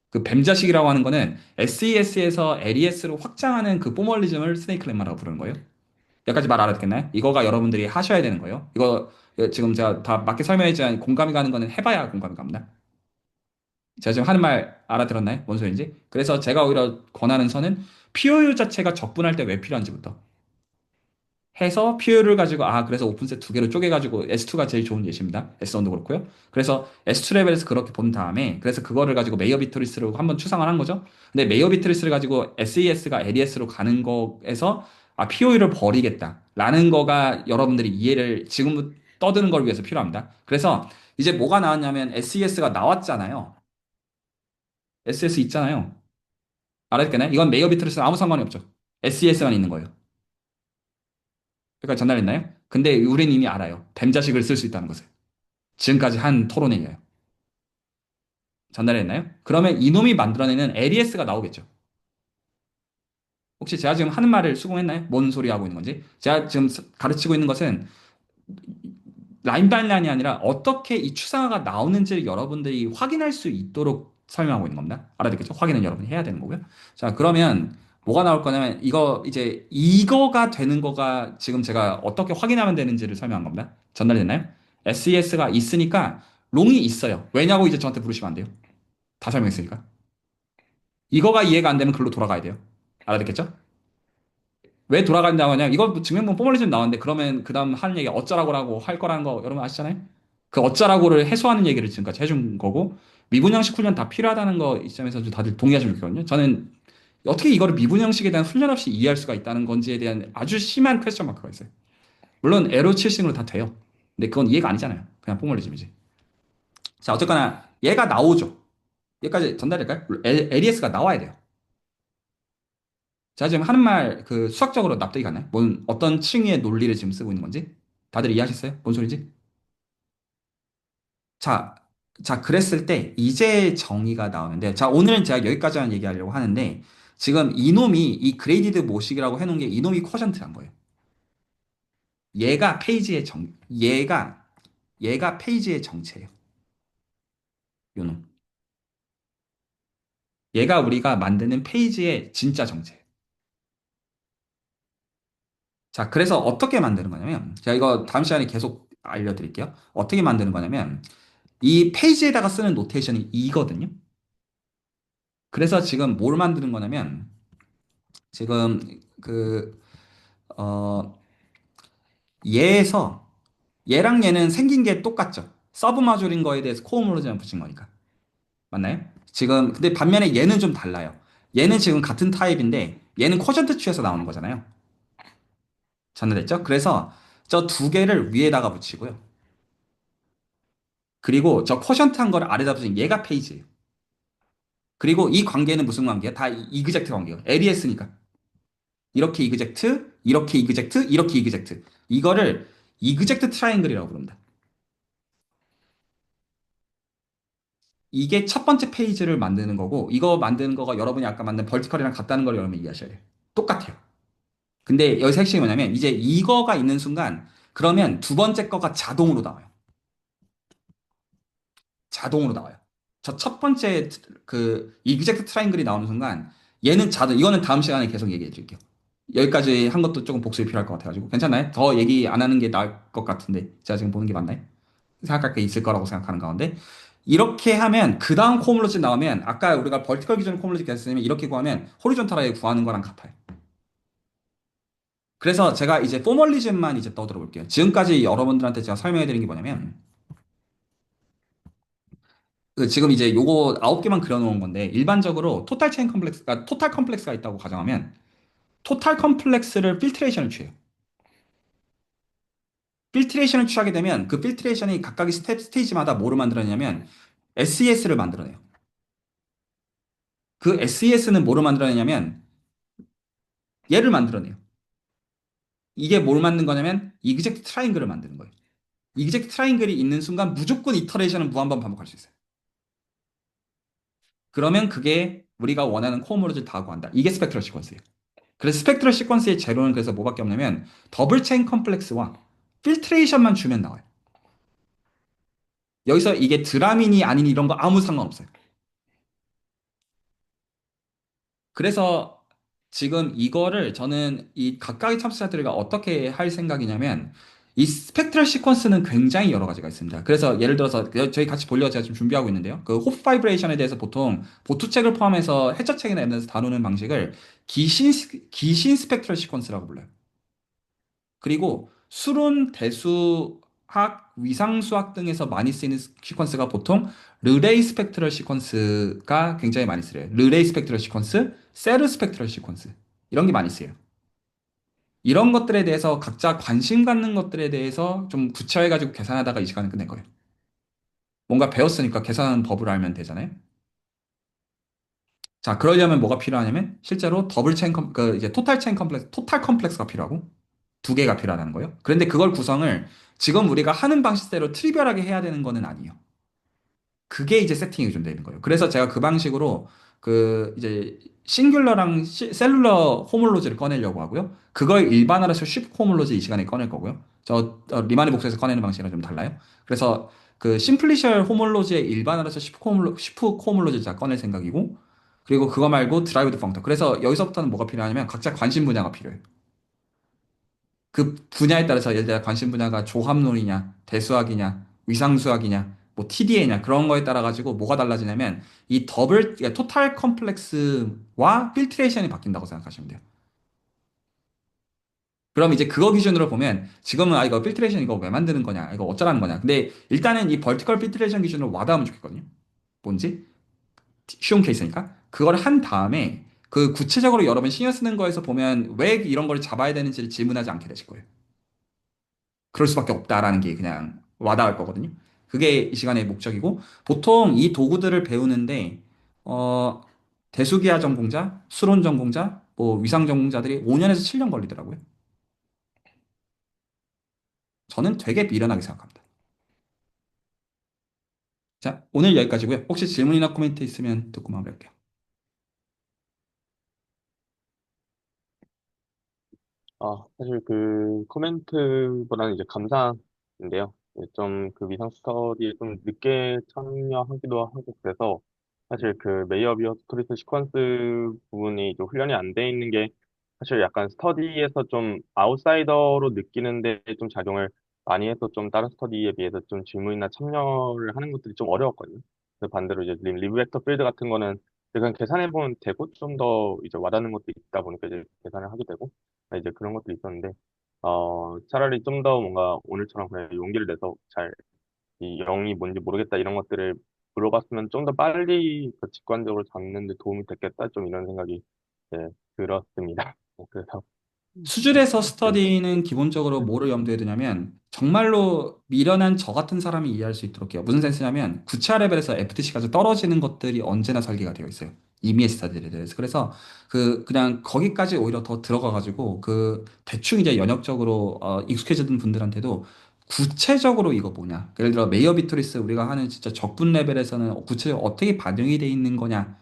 그 뱀자식이라고 하는 거는 SES에서 LES로 확장하는 그 포멀리즘을 스네이크 렘마라고 부르는 거예요. 여기까지 말 알아듣겠나요? 이거가 여러분들이 하셔야 되는 거예요. 이거 지금 제가 다 맞게 설명했지만 공감이 가는 거는 해봐야 공감이 갑니다. 제가 지금 하는 말 알아들었나요? 뭔 소리인지? 그래서 제가 오히려 권하는 선은 POU 자체가 적분할 때 왜 필요한지부터 해서 POU를 가지고 아 그래서 오픈셋 두 개로 쪼개가지고 S2가 제일 좋은 예시입니다. S1도 그렇고요. 그래서 S2 레벨에서 그렇게 본 다음에 그래서 그거를 가지고 메이어 비트리스로 한번 추상을 한 거죠. 근데 메이어 비트리스를 가지고 SES가 LES로 가는 거에서 아 POU를 버리겠다라는 거가 여러분들이 이해를 지금 떠드는 걸 위해서 필요합니다. 그래서 이제 뭐가 나왔냐면 SES가 나왔잖아요. SS 있잖아요. 알아듣겠나요? 이건 메이어 비트리스랑 아무 상관이 없죠. SES만 있는 거예요. 여기까지 전달했나요? 근데 우리는 이미 알아요. 뱀자식을 쓸 수 있다는 것을. 지금까지 한 토론에 의하여. 전달했나요? 그러면 이놈이 만들어내는 LES가 나오겠죠. 혹시 제가 지금 하는 말을 수긍했나요? 뭔 소리 하고 있는 건지? 제가 지금 가르치고 있는 것은 라인 바이 라인이 아니라 어떻게 이 추상화가 나오는지를 여러분들이 확인할 수 있도록 설명하고 있는 겁니다. 알아듣겠죠? 확인은 여러분이 해야 되는 거고요. 자, 그러면 뭐가 나올 거냐면 이거 이제 이거가 되는 거가 지금 제가 어떻게 확인하면 되는지를 설명한 겁니다. 전달이 됐나요? SES가 있으니까 롱이 있어요. 왜냐고 이제 저한테 물으시면 안 돼요. 다 설명했으니까. 이거가 이해가 안 되면 글로 돌아가야 돼요. 알아듣겠죠? 왜 돌아간다고 하냐? 이거 뭐 증명본 포멀리즘 나왔는데 그러면 그 다음 하는 얘기 어쩌라고라고 할 거라는 거 여러분 아시잖아요? 그 어쩌라고를 해소하는 얘기를 지금까지 해준 거고 미분형식 훈련 다 필요하다는 거 이 점에서 좀 다들 동의하시면 좋겠거든요. 저는 어떻게 이거를 미분형식에 대한 훈련 없이 이해할 수가 있다는 건지에 대한 아주 심한 퀘스천 마크가 있어요. 물론 에로 칠승으로 다 돼요. 근데 그건 이해가 아니잖아요. 그냥 포멀리즘이지. 자, 어쨌거나 얘가 나오죠. 여기까지 전달될까요? LES가 나와야 돼요. 제가 지금 하는 말 그 수학적으로 납득이 가나요? 뭔 어떤 층의 논리를 지금 쓰고 있는 건지? 다들 이해하셨어요? 뭔 소리인지? 자, 자, 그랬을 때 이제 정의가 나오는데 자, 오늘은 제가 여기까지만 얘기하려고 하는데 지금 이놈이 이 그레이디드 모식이라고 해놓은 게 이놈이 쿼션트한 거예요. 얘가 페이지의 정체예요. 요놈. 얘가 우리가 만드는 페이지의 진짜 정체예요. 자, 그래서 어떻게 만드는 거냐면 제가 이거 다음 시간에 계속 알려드릴게요. 어떻게 만드는 거냐면 이 페이지에다가 쓰는 노테이션이 이거든요. 그래서 지금 뭘 만드는 거냐면 지금 어, 얘에서 얘랑 얘는 생긴 게 똑같죠. 서브 마줄인 거에 대해서 코어 모로즈만 붙인 거니까. 맞나요? 지금 근데 반면에 얘는 좀 달라요. 얘는 지금 같은 타입인데 얘는 쿼션트 취해서 나오는 거잖아요. 전달됐죠? 그래서 저 두 개를 위에다가 붙이고요. 그리고 저 쿼션트한 거를 아래다 붙인 얘가 페이지예요. 그리고 이 관계는 무슨 관계야? 다 이그젝트 관계예요. LES니까. 이렇게 이그젝트, 이렇게 이그젝트, 이렇게 이그젝트. 이거를 이그젝트 트라이앵글이라고 부릅니다. 이게 첫 번째 페이지를 만드는 거고, 이거 만드는 거가 여러분이 아까 만든 벌티컬이랑 같다는 걸 여러분이 이해하셔야 돼요. 똑같아요. 근데 여기서 핵심이 뭐냐면, 이제 이거가 있는 순간, 그러면 두 번째 거가 자동으로 나와요. 자동으로 나와요. 저 첫 번째 그 이그젝트 트라이앵글이 나오는 순간, 얘는 자동, 이거는 다음 시간에 계속 얘기해 드릴게요. 여기까지 한 것도 조금 복습이 필요할 것 같아가지고. 괜찮나요? 더 얘기 안 하는 게 나을 것 같은데. 제가 지금 보는 게 맞나요? 생각할 게 있을 거라고 생각하는 가운데 이렇게 하면 그 다음 코홈로지 나오면 아까 우리가 벌티컬 기준으로 코홈로지 계산했으면 이렇게 구하면 호리존탈하게 구하는 거랑 같아요. 그래서 제가 이제 포멀리즘만 이제 떠들어 볼게요. 지금까지 여러분들한테 제가 설명해 드린 게 뭐냐면 그 지금 이제 요거 9개만 그려놓은 건데 일반적으로 토탈 체인 컴플렉스가 토탈 컴플렉스가 있다고 가정하면 토탈 컴플렉스를 필트레이션을 취해요. 필트레이션을 취하게 되면 그 필트레이션이 각각의 스테이지마다 뭐를 만들어내냐면 SES를 만들어내요. 그 SES는 뭐를 만들어내냐면 얘를 만들어내요. 이게 뭘 만든 거냐면 이그젝트 트라이앵글을 만드는 거예요. 이그젝트 트라이앵글이 있는 순간 무조건 이터레이션은 무한번 반복할 수 있어요. 그러면 그게 우리가 원하는 코어모로즈를 다 구한다. 이게 스펙트럴 시퀀스예요. 그래서 스펙트럴 시퀀스의 재료는 그래서 뭐밖에 없냐면 더블 체인 컴플렉스와 필트레이션만 주면 나와요. 여기서 이게 드라민이 아닌 이런 거 아무 상관없어요. 그래서 지금 이거를 저는 이 각각의 참수자들과 어떻게 할 생각이냐면 이 스펙트럴 시퀀스는 굉장히 여러 가지가 있습니다. 그래서 예를 들어서 저희 같이 보려고 제가 지금 준비하고 있는데요. 그 호프 바이브레이션에 대해서 보통 보투책을 포함해서 해저책이나 이런 데서 다루는 방식을 기신 스펙트럴 시퀀스라고 불러요. 그리고 수론, 대수학, 위상수학 등에서 많이 쓰이는 시퀀스가 보통 르레이 스펙트럴 시퀀스가 굉장히 많이 쓰여요. 르레이 스펙트럴 시퀀스, 세르 스펙트럴 시퀀스 이런 게 많이 쓰여요. 이런 것들에 대해서 각자 관심 갖는 것들에 대해서 좀 구체화해가지고 계산하다가 이 시간을 끝낼 거예요. 뭔가 배웠으니까 계산하는 법을 알면 되잖아요. 자, 그러려면 뭐가 필요하냐면 실제로 더블 체인 그 이제 토탈 컴플렉스가 필요하고 두 개가 필요하다는 거예요. 그런데 그걸 구성을 지금 우리가 하는 방식대로 트리비얼하게 해야 되는 거는 아니에요. 그게 이제 세팅이 좀 되는 거예요. 그래서 제가 그 방식으로 그 이제 싱귤러랑 셀룰러 호몰로지를 꺼내려고 하고요. 그걸 일반화해서 쉽 호몰로지 이 시간에 꺼낼 거고요. 리만의 복수에서 꺼내는 방식이랑 좀 달라요. 그래서 그 심플리셜 호몰로지의 일반화해서 쉽 호몰로지 제가 꺼낼 생각이고 그리고 그거 말고 드라이브드 펑터. 그래서 여기서부터는 뭐가 필요하냐면 각자 관심 분야가 필요해요. 그 분야에 따라서 예를 들어 관심 분야가 조합론이냐, 대수학이냐, 위상수학이냐, 뭐 TDA냐 그런 거에 따라 가지고 뭐가 달라지냐면 이 그러니까 토탈 컴플렉스와 필트레이션이 바뀐다고 생각하시면 돼요. 그럼 이제 그거 기준으로 보면 지금은 아 이거 필트레이션 이거 왜 만드는 거냐, 이거 어쩌라는 거냐. 근데 일단은 이 벌티컬 필트레이션 기준으로 와닿으면 좋겠거든요. 뭔지 쉬운 케이스니까 그걸 한 다음에 그 구체적으로 여러분 신경 쓰는 거에서 보면 왜 이런 걸 잡아야 되는지를 질문하지 않게 되실 거예요. 그럴 수밖에 없다라는 게 그냥 와닿을 거거든요. 그게 이 시간의 목적이고, 보통 이 도구들을 배우는데, 어, 대수기하 전공자, 수론 전공자, 뭐 위상 전공자들이 5년에서 7년 걸리더라고요. 저는 되게 미련하게 생각합니다. 자, 오늘 여기까지고요. 혹시 질문이나 코멘트 있으면 듣고 마무리할게요. 사실 그 코멘트보다는 이제 감사인데요. 좀 그 위상 스터디에 좀 늦게 참여하기도 하고 그래서 사실 그 메이어 비어 스토리스 시퀀스 부분이 좀 훈련이 안 돼 있는 게 사실 약간 스터디에서 좀 아웃사이더로 느끼는데 좀 작용을 많이 해서 좀 다른 스터디에 비해서 좀 질문이나 참여를 하는 것들이 좀 어려웠거든요. 그 반대로 이제 리브 벡터 필드 같은 거는 그냥 계산해 보면 되고 좀 더 이제 와닿는 것도 있다 보니까 이제 계산을 하게 되고 이제 그런 것도 있었는데, 차라리 좀 더 뭔가 오늘처럼 그냥 용기를 내서 잘, 이 영이 뭔지 모르겠다 이런 것들을 물어봤으면 좀 더 빨리 그 직관적으로 잡는 데 도움이 됐겠다. 좀 이런 생각이 네, 들었습니다. 그래서 수준에서 네, 스터디는 기본적으로 뭐를 염두에 두냐면 정말로 미련한 저 같은 사람이 이해할 수 있도록 해요. 무슨 센스냐면 구차 레벨에서 FTC까지 떨어지는 것들이 언제나 설계가 되어 있어요. 이미의 스터디에 대해서. 그래서 그냥 거기까지 오히려 더 들어가가지고 대충 이제 연역적으로 익숙해지던 분들한테도 구체적으로 이거 뭐냐. 예를 들어 메이어 비트리스 우리가 하는 진짜 적분 레벨에서는 구체적으로 어떻게 반영이 돼 있는 거냐.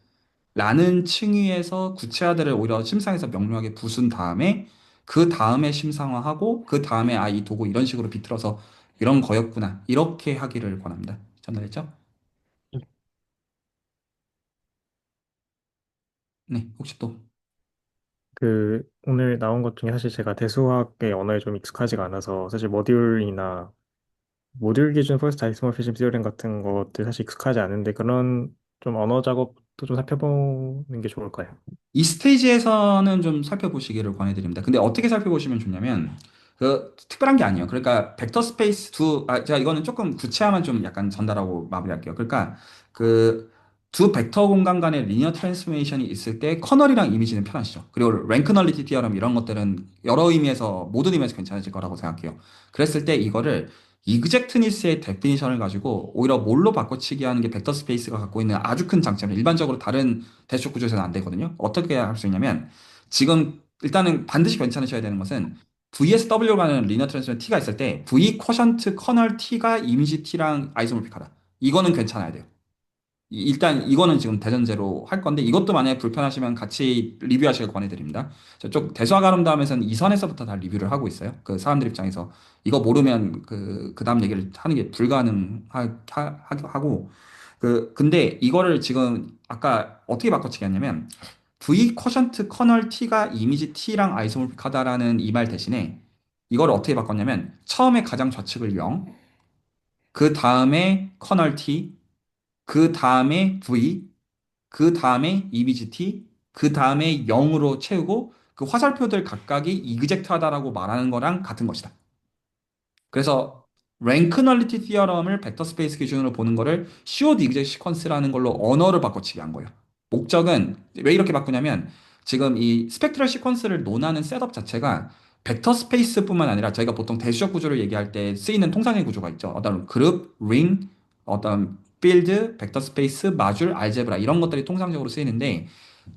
라는 층위에서 구체화들을 오히려 심상에서 명료하게 부순 다음에 그 다음에 심상화하고 그 다음에 이 도구 이런 식으로 비틀어서 이런 거였구나 이렇게 하기를 권합니다. 전달했죠? 네, 혹시 또 오늘 나온 것 중에 사실 제가 대수학의 언어에 좀 익숙하지가 않아서 사실 모듈 기준 퍼스트 아이소모피즘 시어링 같은 것들 사실 익숙하지 않은데 그런 좀 언어 작업도 좀 살펴보는 게 좋을까요? 이 스테이지에서는 좀 살펴보시기를 권해드립니다. 근데 어떻게 살펴보시면 좋냐면, 특별한 게 아니에요. 그러니까, 벡터 스페이스 제가 이거는 조금 구체화만 좀 약간 전달하고 마무리할게요. 그러니까, 두 벡터 공간 간의 리니어 트랜스포메이션이 있을 때 커널이랑 이미지는 편하시죠. 그리고 랭크 널리티 티어럼 이런 것들은 여러 의미에서, 모든 의미에서 괜찮으실 거라고 생각해요. 그랬을 때 이거를 이그젝트니스의 데피니션을 가지고 오히려 뭘로 바꿔치기 하는 게 벡터 스페이스가 갖고 있는 아주 큰 장점이에요. 일반적으로 다른 대축 구조에서는 안 되거든요. 어떻게 할 수 있냐면 지금 일단은 반드시 괜찮으셔야 되는 것은 VSW라는 리니어 트랜스포머 T가 있을 때 V 쿼션트 커널 T가 이미지 T랑 아이소모픽하다. 이거는 괜찮아야 돼요. 일단 이거는 지금 대전제로 할 건데 이것도 만약에 불편하시면 같이 리뷰하시길 권해드립니다. 저쪽 대수학 아름다움에서는 이 선에서부터 다 리뷰를 하고 있어요. 그 사람들 입장에서 이거 모르면 그 다음 얘기를 하는 게 불가능하고 근데 이거를 지금 아까 어떻게 바꿔치기 했냐면 V 쿼션트 커널 T가 이미지 T랑 아이소모픽하다라는 이 말 대신에 이걸 어떻게 바꿨냐면 처음에 가장 좌측을 0, 그 다음에 커널 T, 그 다음에 V, 그 다음에 이미지 T, 그 다음에 0으로 채우고 그 화살표들 각각이 이그젝트하다라고 말하는 거랑 같은 것이다. 그래서 랭크 널리티 티어럼을 벡터 스페이스 기준으로 보는 거를 시오드 이그젝 시퀀스라는 걸로 언어를 바꿔치기 한 거예요. 목적은 왜 이렇게 바꾸냐면 지금 이 스펙트럴 시퀀스를 논하는 셋업 자체가 벡터 스페이스뿐만 아니라 저희가 보통 대수적 구조를 얘기할 때 쓰이는 통상의 구조가 있죠. 어떤 그룹, 링, 어떤 필드, 벡터 스페이스, 마줄, 알제브라 이런 것들이 통상적으로 쓰이는데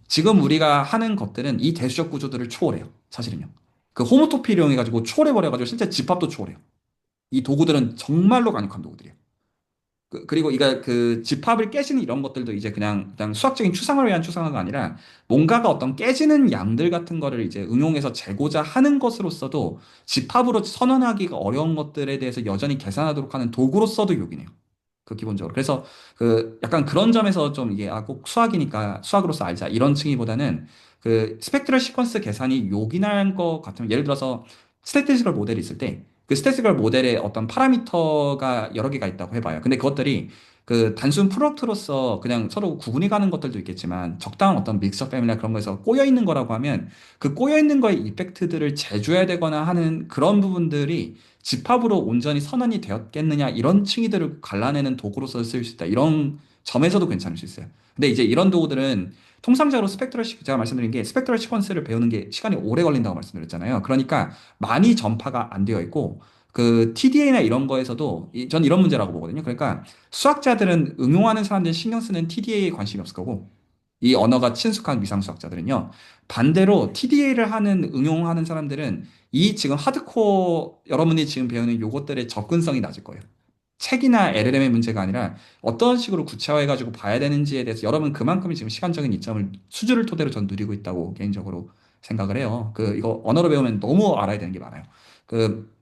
지금 우리가 하는 것들은 이 대수적 구조들을 초월해요. 사실은요. 그 호모토피를 이용해가지고 초월해버려가지고 실제 집합도 초월해요. 이 도구들은 정말로 강력한 도구들이에요. 그리고 이가 집합을 깨지는 이런 것들도 이제 그냥 수학적인 추상을 위한 추상화가 아니라 뭔가가 어떤 깨지는 양들 같은 거를 이제 응용해서 재고자 하는 것으로서도 집합으로 선언하기가 어려운 것들에 대해서 여전히 계산하도록 하는 도구로서도 요긴해요. 기본적으로. 그래서 약간 그런 점에서 좀 이게 꼭 수학이니까 수학으로서 알자 이런 층이보다는 스펙트럴 시퀀스 계산이 요긴한 것 같으면 예를 들어서 스태티스컬 모델이 있을 때 스태티스컬 모델에 어떤 파라미터가 여러 개가 있다고 해봐요. 근데 그것들이 단순 프로덕트로서 그냥 서로 구분이 가는 것들도 있겠지만 적당한 어떤 믹서 패밀리나 그런 거에서 꼬여 있는 거라고 하면 그 꼬여 있는 거의 이펙트들을 재줘야 되거나 하는 그런 부분들이 집합으로 온전히 선언이 되었겠느냐 이런 층위들을 갈라내는 도구로서 쓰일 수 있다. 이런 점에서도 괜찮을 수 있어요. 근데 이제 이런 도구들은 통상적으로 제가 말씀드린 게 스펙트럴 시퀀스를 배우는 게 시간이 오래 걸린다고 말씀드렸잖아요. 그러니까 많이 전파가 안 되어 있고 TDA나 이런 거에서도 전 이런 문제라고 보거든요. 그러니까 수학자들은 응용하는 사람들이 신경 쓰는 TDA에 관심이 없을 거고 이 언어가 친숙한 위상수학자들은요. 반대로 TDA를 응용하는 사람들은 이 지금 하드코어 여러분이 지금 배우는 요것들의 접근성이 낮을 거예요. 책이나 LLM의 문제가 아니라 어떤 식으로 구체화해가지고 봐야 되는지에 대해서 여러분 그만큼 지금 시간적인 이점을 수주를 토대로 전 누리고 있다고 개인적으로 생각을 해요. 이거 언어로 배우면 너무 알아야 되는 게 많아요. 그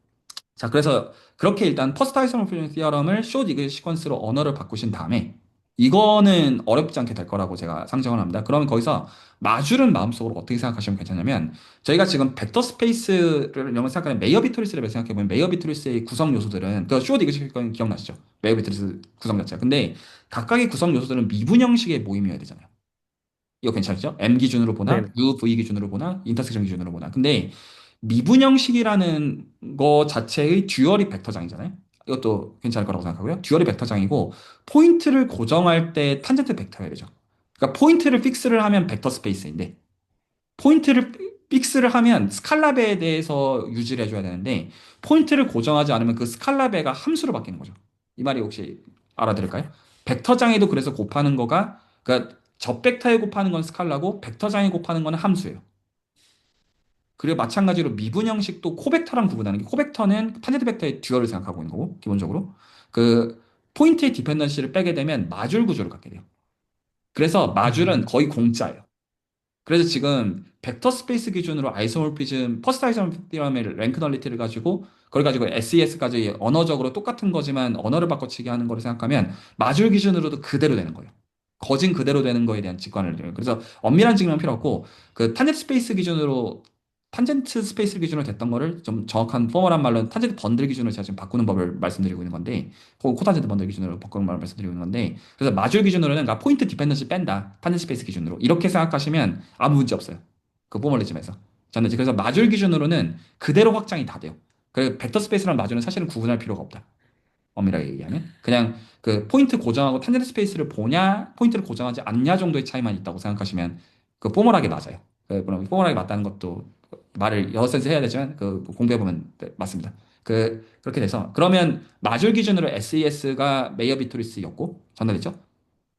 자, 그래서 그렇게 일단 퍼스트아이소모피즘 티어럼을 쇼 디그 시퀀스로 언어를 바꾸신 다음에 이거는 어렵지 않게 될 거라고 제가 상정을 합니다. 그러면 거기서 마줄은 마음속으로 어떻게 생각하시면 괜찮냐면 저희가 지금 벡터 스페이스를 이런 걸 생각하면 메이어 비트리스를 생각해보면 메이어 비트리스의 구성 요소들은 쇼 디그 시퀀스 기억나시죠? 메이어 비트리스 구성 자체가. 근데 각각의 구성 요소들은 미분 형식의 모임이어야 되잖아요. 이거 괜찮죠? M 기준으로 보나, 네네. U, V 기준으로 보나, 인터섹션 기준으로 보나. 근데 미분형식이라는 거 자체의 듀얼이 벡터장이잖아요. 이것도 괜찮을 거라고 생각하고요. 듀얼이 벡터장이고 포인트를 고정할 때 탄젠트 벡터여야 되죠. 그러니까 포인트를 픽스를 하면 벡터 스페이스인데 포인트를 픽스를 하면 스칼라베에 대해서 유지를 해줘야 되는데 포인트를 고정하지 않으면 그 스칼라베가 함수로 바뀌는 거죠. 이 말이 혹시 알아들을까요? 벡터장에도 그래서 곱하는 거가 그러니까 접벡터에 곱하는 건 스칼라고 벡터장에 곱하는 거는 함수예요. 그리고 마찬가지로 미분 형식도 코벡터랑 구분하는 게 코벡터는 탄젠트 벡터의 듀얼을 생각하고 있는 거고 기본적으로 그 포인트의 디펜던시를 빼게 되면 마줄 구조를 갖게 돼요. 그래서 마줄은 거의 공짜예요. 그래서 지금 벡터 스페이스 기준으로 아이소모피즘, 퍼스트 아이소모피즘 티어의 랭크 널리티를 가지고 그걸 가지고 SES까지 언어적으로 똑같은 거지만 언어를 바꿔치기 하는 거를 생각하면 마줄 기준으로도 그대로 되는 거예요. 거진 그대로 되는 거에 대한 직관을 드려요. 그래서 엄밀한 증명은 필요 없고 그 탄젠트 스페이스 기준으로 됐던 거를 좀 정확한 포멀한 말로는 탄젠트 번들 기준으로 제가 지금 바꾸는 법을 말씀드리고 있는 건데 코탄젠트 번들 기준으로 바꾸는 법을 말씀드리고 있는 건데 그래서 마줄 기준으로는 그러니까 포인트 디펜던시 뺀다. 탄젠트 스페이스 기준으로 이렇게 생각하시면 아무 문제 없어요. 그 포멀리즘에서 저는 그래서 마줄 기준으로는 그대로 확장이 다 돼요. 그래서 벡터 스페이스랑 마줄은 사실은 구분할 필요가 없다. 엄밀하게 얘기하면 그냥 그 포인트 고정하고 탄젠트 스페이스를 보냐 포인트를 고정하지 않냐 정도의 차이만 있다고 생각하시면 그 포멀하게 맞아요. 그럼 포멀하게 맞다는 것도 말을 여러 센스 해야 되지만 그 공부해 보면 맞습니다. 그렇게 돼서 그러면 마줄 기준으로 SES가 메이어 비트리스였고 전달했죠?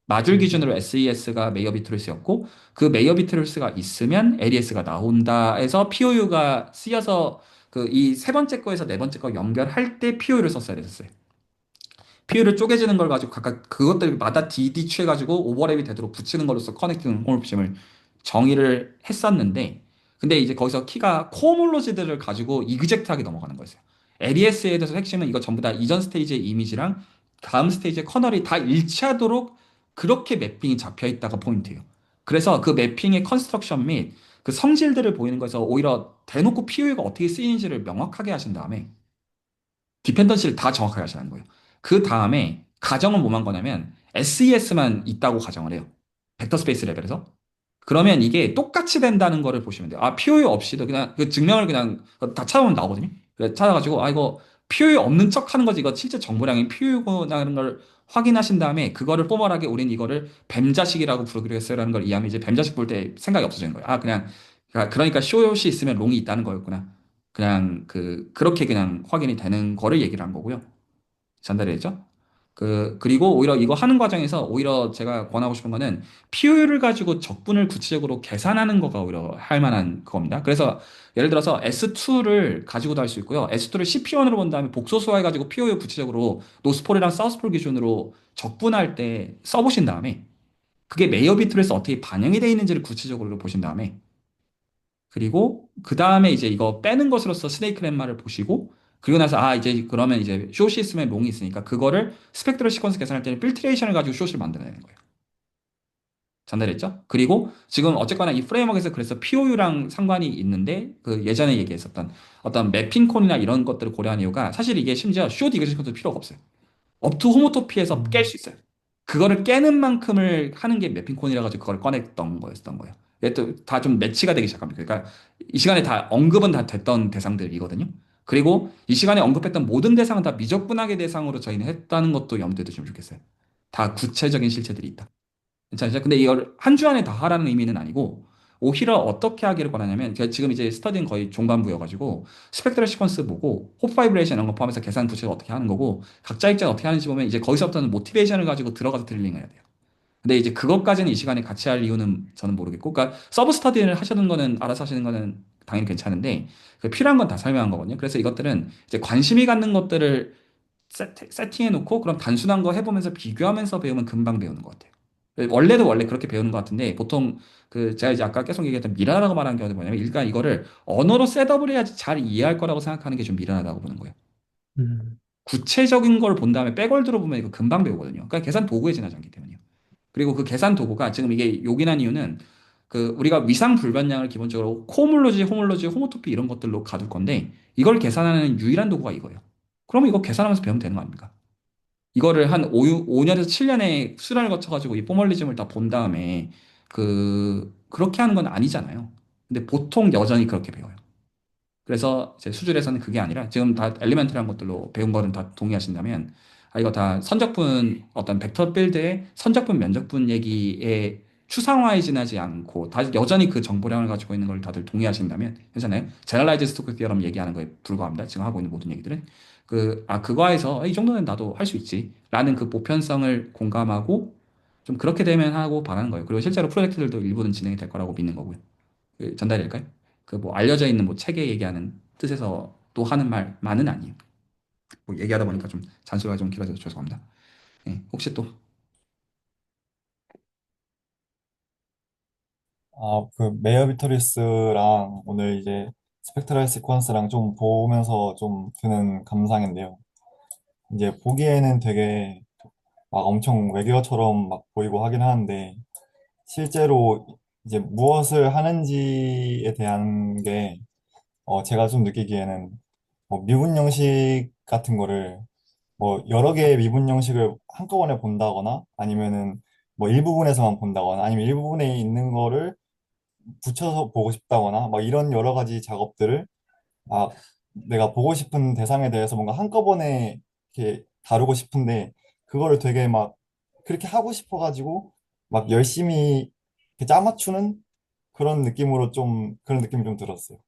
마줄 기준으로 SES가 메이어 비트리스였고 그 메이어 비트리스가 있으면 LES가 나온다 해서 POU가 쓰여서 그 이 세 번째 거에서 네 번째 거 연결할 때 POU를 썼어야 됐었어요. POU를 쪼개지는 걸 가지고 각각 그것들마다 DD 취해가지고 오버랩이 되도록 붙이는 걸로써 커넥팅 홈옵심을 정의를 했었는데 근데 이제 거기서 키가 코어몰로지들을 가지고 이그젝트하게 넘어가는 거였어요. LES에 대해서 핵심은 이거 전부 다 이전 스테이지의 이미지랑 다음 스테이지의 커널이 다 일치하도록 그렇게 매핑이 잡혀 있다가 포인트예요. 그래서 그 매핑의 컨스트럭션 및 그 성질들을 보이는 거에서 오히려 대놓고 POU가 어떻게 쓰이는지를 명확하게 하신 다음에 디펜던시를 다 정확하게 하시는 거예요. 그 다음에 가정은 뭐만 거냐면 SES만 있다고 가정을 해요. 벡터 스페이스 레벨에서. 그러면 이게 똑같이 된다는 거를 보시면 돼요. 아, POU 없이도 그냥 그 증명을 그냥 다 찾아보면 나오거든요. 그래서 찾아가지고 아 이거 POU 없는 척 하는 거지 이거 실제 정보량이 POU구나라는 걸 확인하신 다음에 그거를 포멀하게 우린 이거를 뱀자식이라고 부르기로 했어요라는 걸 이해하면 이제 뱀자식 볼 때 생각이 없어지는 거예요. 아 그냥 그러니까 쇼옷이 있으면 롱이 있다는 거였구나. 그냥 그렇게 그냥 확인이 되는 거를 얘기를 한 거고요. 전달이 되죠? 그리고 오히려 이거 하는 과정에서 오히려 제가 권하고 싶은 거는 POU를 가지고 적분을 구체적으로 계산하는 거가 오히려 할 만한 그겁니다. 그래서 예를 들어서 S2를 가지고도 할 수 있고요. S2를 CP1으로 본 다음에 복소수화해가지고 POU 구체적으로 노스폴이랑 사우스폴 기준으로 적분할 때 써보신 다음에 그게 메이어 비트에서 어떻게 반영이 되어 있는지를 구체적으로 보신 다음에 그리고 그 다음에 이제 이거 빼는 것으로서 스네이크 렘마를 보시고 그리고 나서 아 이제 그러면 이제 숏이 있으면 롱이 있으니까 그거를 스펙트럴 시퀀스 계산할 때는 필트레이션을 가지고 숏을 만들어내는 거예요. 전달했죠? 그리고 지금 어쨌거나 이 프레임워크에서 그래서 POU랑 상관이 있는데 그 예전에 얘기했었던 어떤 매핑콘이나 이런 것들을 고려한 이유가 사실 이게 심지어 숏 이그시컨도 필요가 없어요. 업투 호모토피에서 깰 수 있어요. 그거를 깨는 만큼을 하는 게 매핑콘이라 가지고 그걸 꺼냈던 거였던 거예요. 이게 또 다 좀 매치가 되기 시작합니다. 그러니까 이 시간에 다 언급은 다 됐던 대상들이거든요. 그리고 이 시간에 언급했던 모든 대상은 다 미적분학의 대상으로 저희는 했다는 것도 염두에 두시면 좋겠어요. 다 구체적인 실체들이 있다. 괜찮으죠? 근데 이걸 한 주 안에 다 하라는 의미는 아니고 오히려 어떻게 하기를 권하냐면 제가 지금 이제 스터디는 거의 중반부여가지고 스펙트럴 시퀀스 보고 호프 바이브레이션 이런 거 포함해서 계산 구체적으로 어떻게 하는 거고 각자 입장 어떻게 하는지 보면 이제 거기서부터는 모티베이션을 가지고 들어가서 드릴링을 해야 돼요. 근데 이제 그것까지는 이 시간에 같이 할 이유는 저는 모르겠고 그러니까 서브 스터디를 하시는 거는 알아서 하시는 거는 당연히 괜찮은데 그 필요한 건 다 설명한 거거든요. 그래서 이것들은 이제 관심이 갖는 것들을 세팅해 놓고 그럼 단순한 거 해보면서 비교하면서 배우면 금방 배우는 것 같아요. 원래도 원래 그렇게 배우는 것 같은데 보통 그 제가 이제 아까 계속 얘기했던 미라라고 말하는 경우는 뭐냐면 일단 이거를 언어로 셋업을 해야지 잘 이해할 거라고 생각하는 게 좀 미련하다고 보는 거예요. 음, 구체적인 걸 본 다음에 백월드로 보면 이거 금방 배우거든요. 그러니까 계산 도구에 지나지 않기 때문이에요. 그리고 그 계산 도구가 지금 이게 요긴한 이유는 그 우리가 위상 불변량을 기본적으로 코몰로지, 호몰로지, 호모토피 이런 것들로 가둘 건데 이걸 계산하는 유일한 도구가 이거예요. 그러면 이거 계산하면서 배우면 되는 거 아닙니까? 이거를 한 5년에서 7년의 수련을 거쳐가지고 이 포멀리즘을 다 본 다음에 그렇게 하는 건 아니잖아요. 근데 보통 여전히 그렇게 배워요. 그래서 이제 수준에서는 그게 아니라 지금 다 엘리멘트리한 것들로 배운 거는 다 동의하신다면 이거 다 선적분 어떤 벡터 필드의 선적분 면적분 얘기에 추상화해지지 않고 다 여전히 그 정보량을 가지고 있는 걸 다들 동의하신다면 괜찮아요? 제너럴라이즈 스토크 티어럼 얘기하는 거에 불과합니다. 지금 하고 있는 모든 얘기들은 그거에서 이 정도는 나도 할 수 있지 라는 그 보편성을 공감하고 좀 그렇게 되면 하고 바라는 거예요. 그리고 실제로 프로젝트들도 일부는 진행이 될 거라고 믿는 거고요. 전달이 될까요? 그 뭐 알려져 있는 뭐 책에 얘기하는 뜻에서 또 하는 말만은 아니에요. 뭐 얘기하다 보니까 좀 잔소리가 좀 길어져서 죄송합니다. 예, 혹시 또 그 메이어 비터리스랑 오늘 이제 스펙트럴 시퀀스랑 좀 보면서 좀 드는 감상인데요. 이제 보기에는 되게 막 엄청 외계어처럼 막 보이고 하긴 하는데 실제로 이제 무엇을 하는지에 대한 게 제가 좀 느끼기에는 뭐 미분 형식 같은 거를 뭐 여러 개의 미분 형식을 한꺼번에 본다거나 아니면은 뭐 일부분에서만 본다거나 아니면 일부분에 있는 거를 붙여서 보고 싶다거나 막 이런 여러 가지 작업들을 아 내가 보고 싶은 대상에 대해서 뭔가 한꺼번에 이렇게 다루고 싶은데 그거를 되게 막 그렇게 하고 싶어가지고 막 열심히 이렇게 짜맞추는 그런 느낌이 좀 들었어요.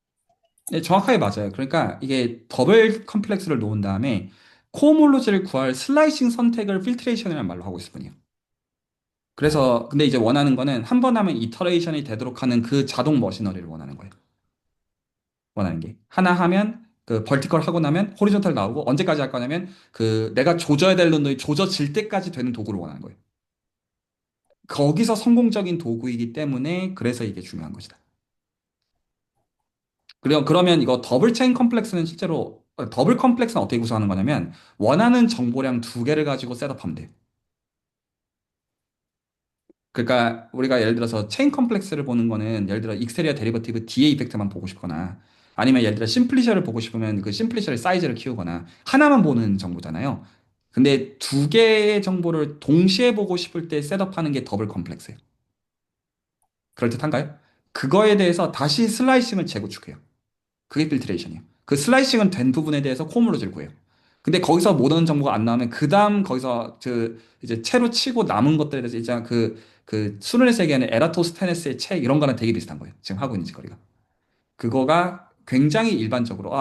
네, 정확하게 맞아요. 그러니까 이게 더블 컴플렉스를 놓은 다음에 코호몰로지를 구할 슬라이싱 선택을 필트레이션이라는 말로 하고 있을 뿐이에요. 그래서 근데 이제 원하는 거는 한 번 하면 이터레이션이 되도록 하는 그 자동 머신너리를 원하는 거예요. 원하는 게 하나 하면 그 벌티컬 하고 나면 호리존탈 나오고 언제까지 할 거냐면 그 내가 조져야 될 놈들이 조져질 때까지 되는 도구를 원하는 거예요. 거기서 성공적인 도구이기 때문에 그래서 이게 중요한 것이다. 그러면 이거 더블 체인 컴플렉스는 실제로 더블 컴플렉스는 어떻게 구성하는 거냐면 원하는 정보량 두 개를 가지고 셋업하면 돼요. 그러니까 우리가 예를 들어서 체인 컴플렉스를 보는 거는 예를 들어 익스테리어 데리버티브 DA 이펙트만 보고 싶거나 아니면 예를 들어 심플리셔를 보고 싶으면 그 심플리셔의 사이즈를 키우거나 하나만 보는 정보잖아요. 근데 두 개의 정보를 동시에 보고 싶을 때 셋업하는 게 더블 컴플렉스예요. 그럴듯한가요? 그거에 대해서 다시 슬라이싱을 재구축해요. 그게 필트레이션이에요. 그 슬라이싱은 된 부분에 대해서 콤으로 구해요. 근데 거기서 모든 정보가 안 나오면 그 다음 거기서 이제 채로 치고 남은 것들에 대해서 이제 그 수능의 세계에는 에라토스테네스의 책 이런 거랑 되게 비슷한 거예요. 지금 하고 있는 짓거리가. 그거가 굉장히 일반적으로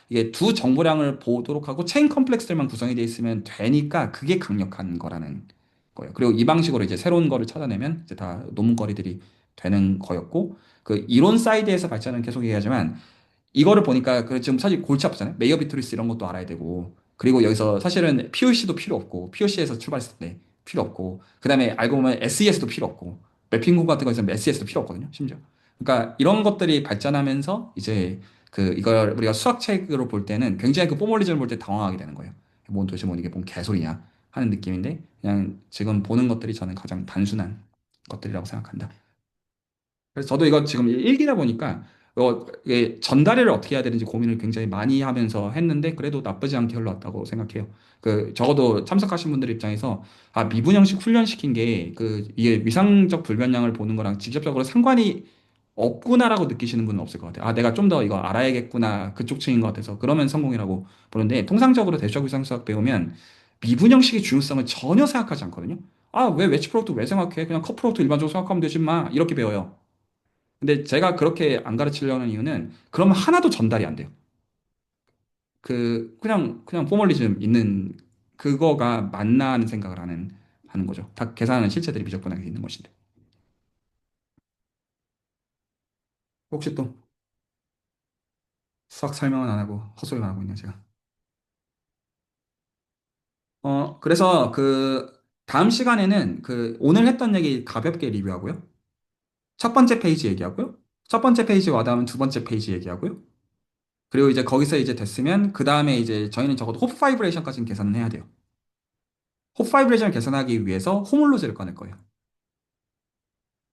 이게 두 정보량을 보도록 하고 체인 컴플렉스들만 구성이 돼 있으면 되니까 그게 강력한 거라는 거예요. 그리고 이 방식으로 이제 새로운 거를 찾아내면 이제 다 논문거리들이 되는 거였고 그 이론 사이드에서 발전은 계속 얘기하지만 이거를 보니까 그 지금 사실 골치 아프잖아요. 메이어 비트리스 이런 것도 알아야 되고 그리고 여기서 사실은 POC도 필요 없고 POC에서 출발했을 때 필요 없고 그다음에 알고 보면 SES도 필요 없고 맵핑국 같은 거에서 SES도 필요 없거든요. 심지어. 그러니까 이런 것들이 발전하면서 이제 이걸 우리가 수학책으로 볼 때는 굉장히 그 포멀리즘을 볼 때 당황하게 되는 거예요. 뭔 도대체 이게 뭔 개소리냐 하는 느낌인데 그냥 지금 보는 것들이 저는 가장 단순한 것들이라고 생각한다. 그래서 저도 이거 지금 일기다 보니까 이게 전달을 어떻게 해야 되는지 고민을 굉장히 많이 하면서 했는데 그래도 나쁘지 않게 흘러왔다고 생각해요. 적어도 참석하신 분들 입장에서 미분형식 훈련시킨 게 이게 위상적 불변량을 보는 거랑 직접적으로 상관이 없구나라고 느끼시는 분은 없을 것 같아요. 내가 좀 더 이거 알아야겠구나 그쪽 층인 것 같아서 그러면 성공이라고 보는데 통상적으로 대수학 위상수학 배우면 미분형식의 중요성을 전혀 생각하지 않거든요. 왜 웨지 프로덕트 왜 생각해? 그냥 컷 프로덕트 일반적으로 생각하면 되지 마. 이렇게 배워요. 근데 제가 그렇게 안 가르치려는 이유는 그러면 하나도 전달이 안 돼요. 그냥 포멀리즘 있는 그거가 맞나 하는 생각을 하는 거죠. 다 계산하는 실체들이 미적분하게 있는 것인데. 혹시 또 수학 설명은 안 하고 헛소리만 하고 있네요, 제가. 그래서 다음 시간에는 오늘 했던 얘기 가볍게 리뷰하고요. 첫 번째 페이지 얘기하고요. 첫 번째 페이지 와닿으면 두 번째 페이지 얘기하고요. 그리고 이제 거기서 이제 됐으면 그 다음에 이제 저희는 적어도 호프 파이브레이션까지는 계산은 해야 돼요. 홉 파이브레이션을 계산하기 위해서 호몰로지를 꺼낼 거예요.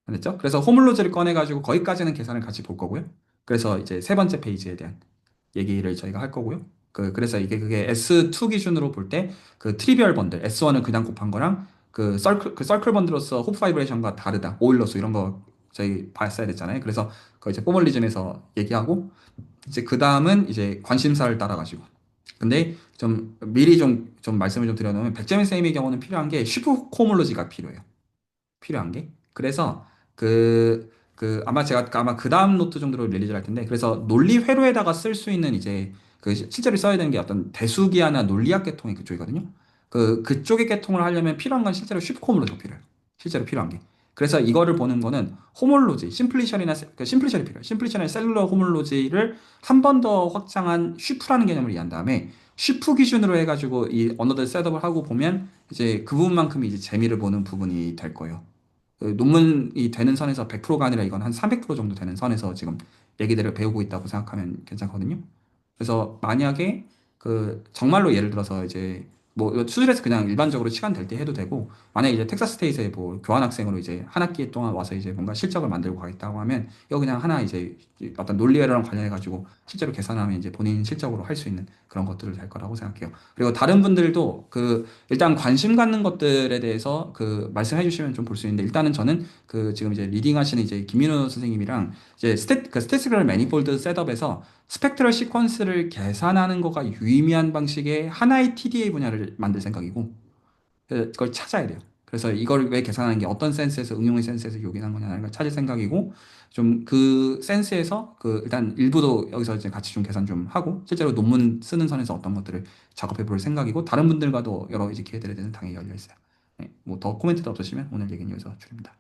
알겠죠? 그래서 호몰로지를 꺼내가지고 거기까지는 계산을 같이 볼 거고요. 그래서 이제 세 번째 페이지에 대한 얘기를 저희가 할 거고요. 그래서 그게 S2 기준으로 볼 때 트리비얼 번들, S1은 그냥 곱한 거랑 서클 번들로서 홉 파이브레이션과 다르다. 오일러 수 이런 거 저희 봤어야 됐잖아요. 그래서 이제 포멀리즘에서 얘기하고 이제 그 다음은 이제 관심사를 따라가지고. 근데 좀 미리 좀 말씀을 좀 드려놓으면 백재민 쌤의 경우는 필요한 게 슈퍼 코몰로지가 필요해요. 필요한 게. 그래서 아마 제가 아마 그 다음 노트 정도로 릴리즈를 할 텐데, 그래서 논리 회로에다가 쓸 수 있는 이제 실제로 써야 되는 게 어떤 대수기하나 논리학 계통이 그쪽이거든요. 그쪽의 계통을 하려면 필요한 건 실제로 슈퍼호몰로지가 필요해요. 실제로 필요한 게. 그래서 이거를 보는 거는 호몰로지, 심플리션이 필요해요. 심플리션의 셀룰러 호몰로지를 한 번 더 확장한 슈프라는 개념을 이해한 다음에 슈프 기준으로 해가지고 이 언어들 셋업을 하고 보면 이제 그 부분만큼이 이제 재미를 보는 부분이 될 거예요. 논문이 되는 선에서 100%가 아니라 이건 한 300% 정도 되는 선에서 지금 얘기들을 배우고 있다고 생각하면 괜찮거든요. 그래서 만약에 정말로 예를 들어서 이제 뭐 수술에서 그냥 일반적으로 시간 될 때 해도 되고, 만약에 이제 텍사스 스테이트에 뭐 교환 학생으로 이제 한 학기 동안 와서 이제 뭔가 실적을 만들고 가겠다고 하면 이거 그냥 하나 이제 어떤 논리회로랑 관련해 가지고 실제로 계산하면 이제 본인 실적으로 할 수 있는 그런 것들을 될 거라고 생각해요. 그리고 다른 분들도 일단 관심 갖는 것들에 대해서 말씀해 주시면 좀 볼 수 있는데, 일단은 저는 지금 이제 리딩 하시는 이제 김민호 선생님이랑 이제 스태티스티컬 매니폴드 셋업에서 스펙트럴 시퀀스를 계산하는 거가 유의미한 방식의 하나의 TDA 분야를 만들 생각이고, 그걸 찾아야 돼요. 그래서 이걸 왜 계산하는 게 어떤 센스에서, 응용의 센스에서 요긴한 거냐는 걸 찾을 생각이고, 좀 센스에서 일단 일부도 여기서 이제 같이 좀 계산 좀 하고, 실제로 논문 쓰는 선에서 어떤 것들을 작업해 볼 생각이고, 다른 분들과도 여러 이제 기회들에 대해서 당연히 열려 있어요. 네, 뭐 더 코멘트도 없으시면 오늘 얘기는 여기서 줄입니다.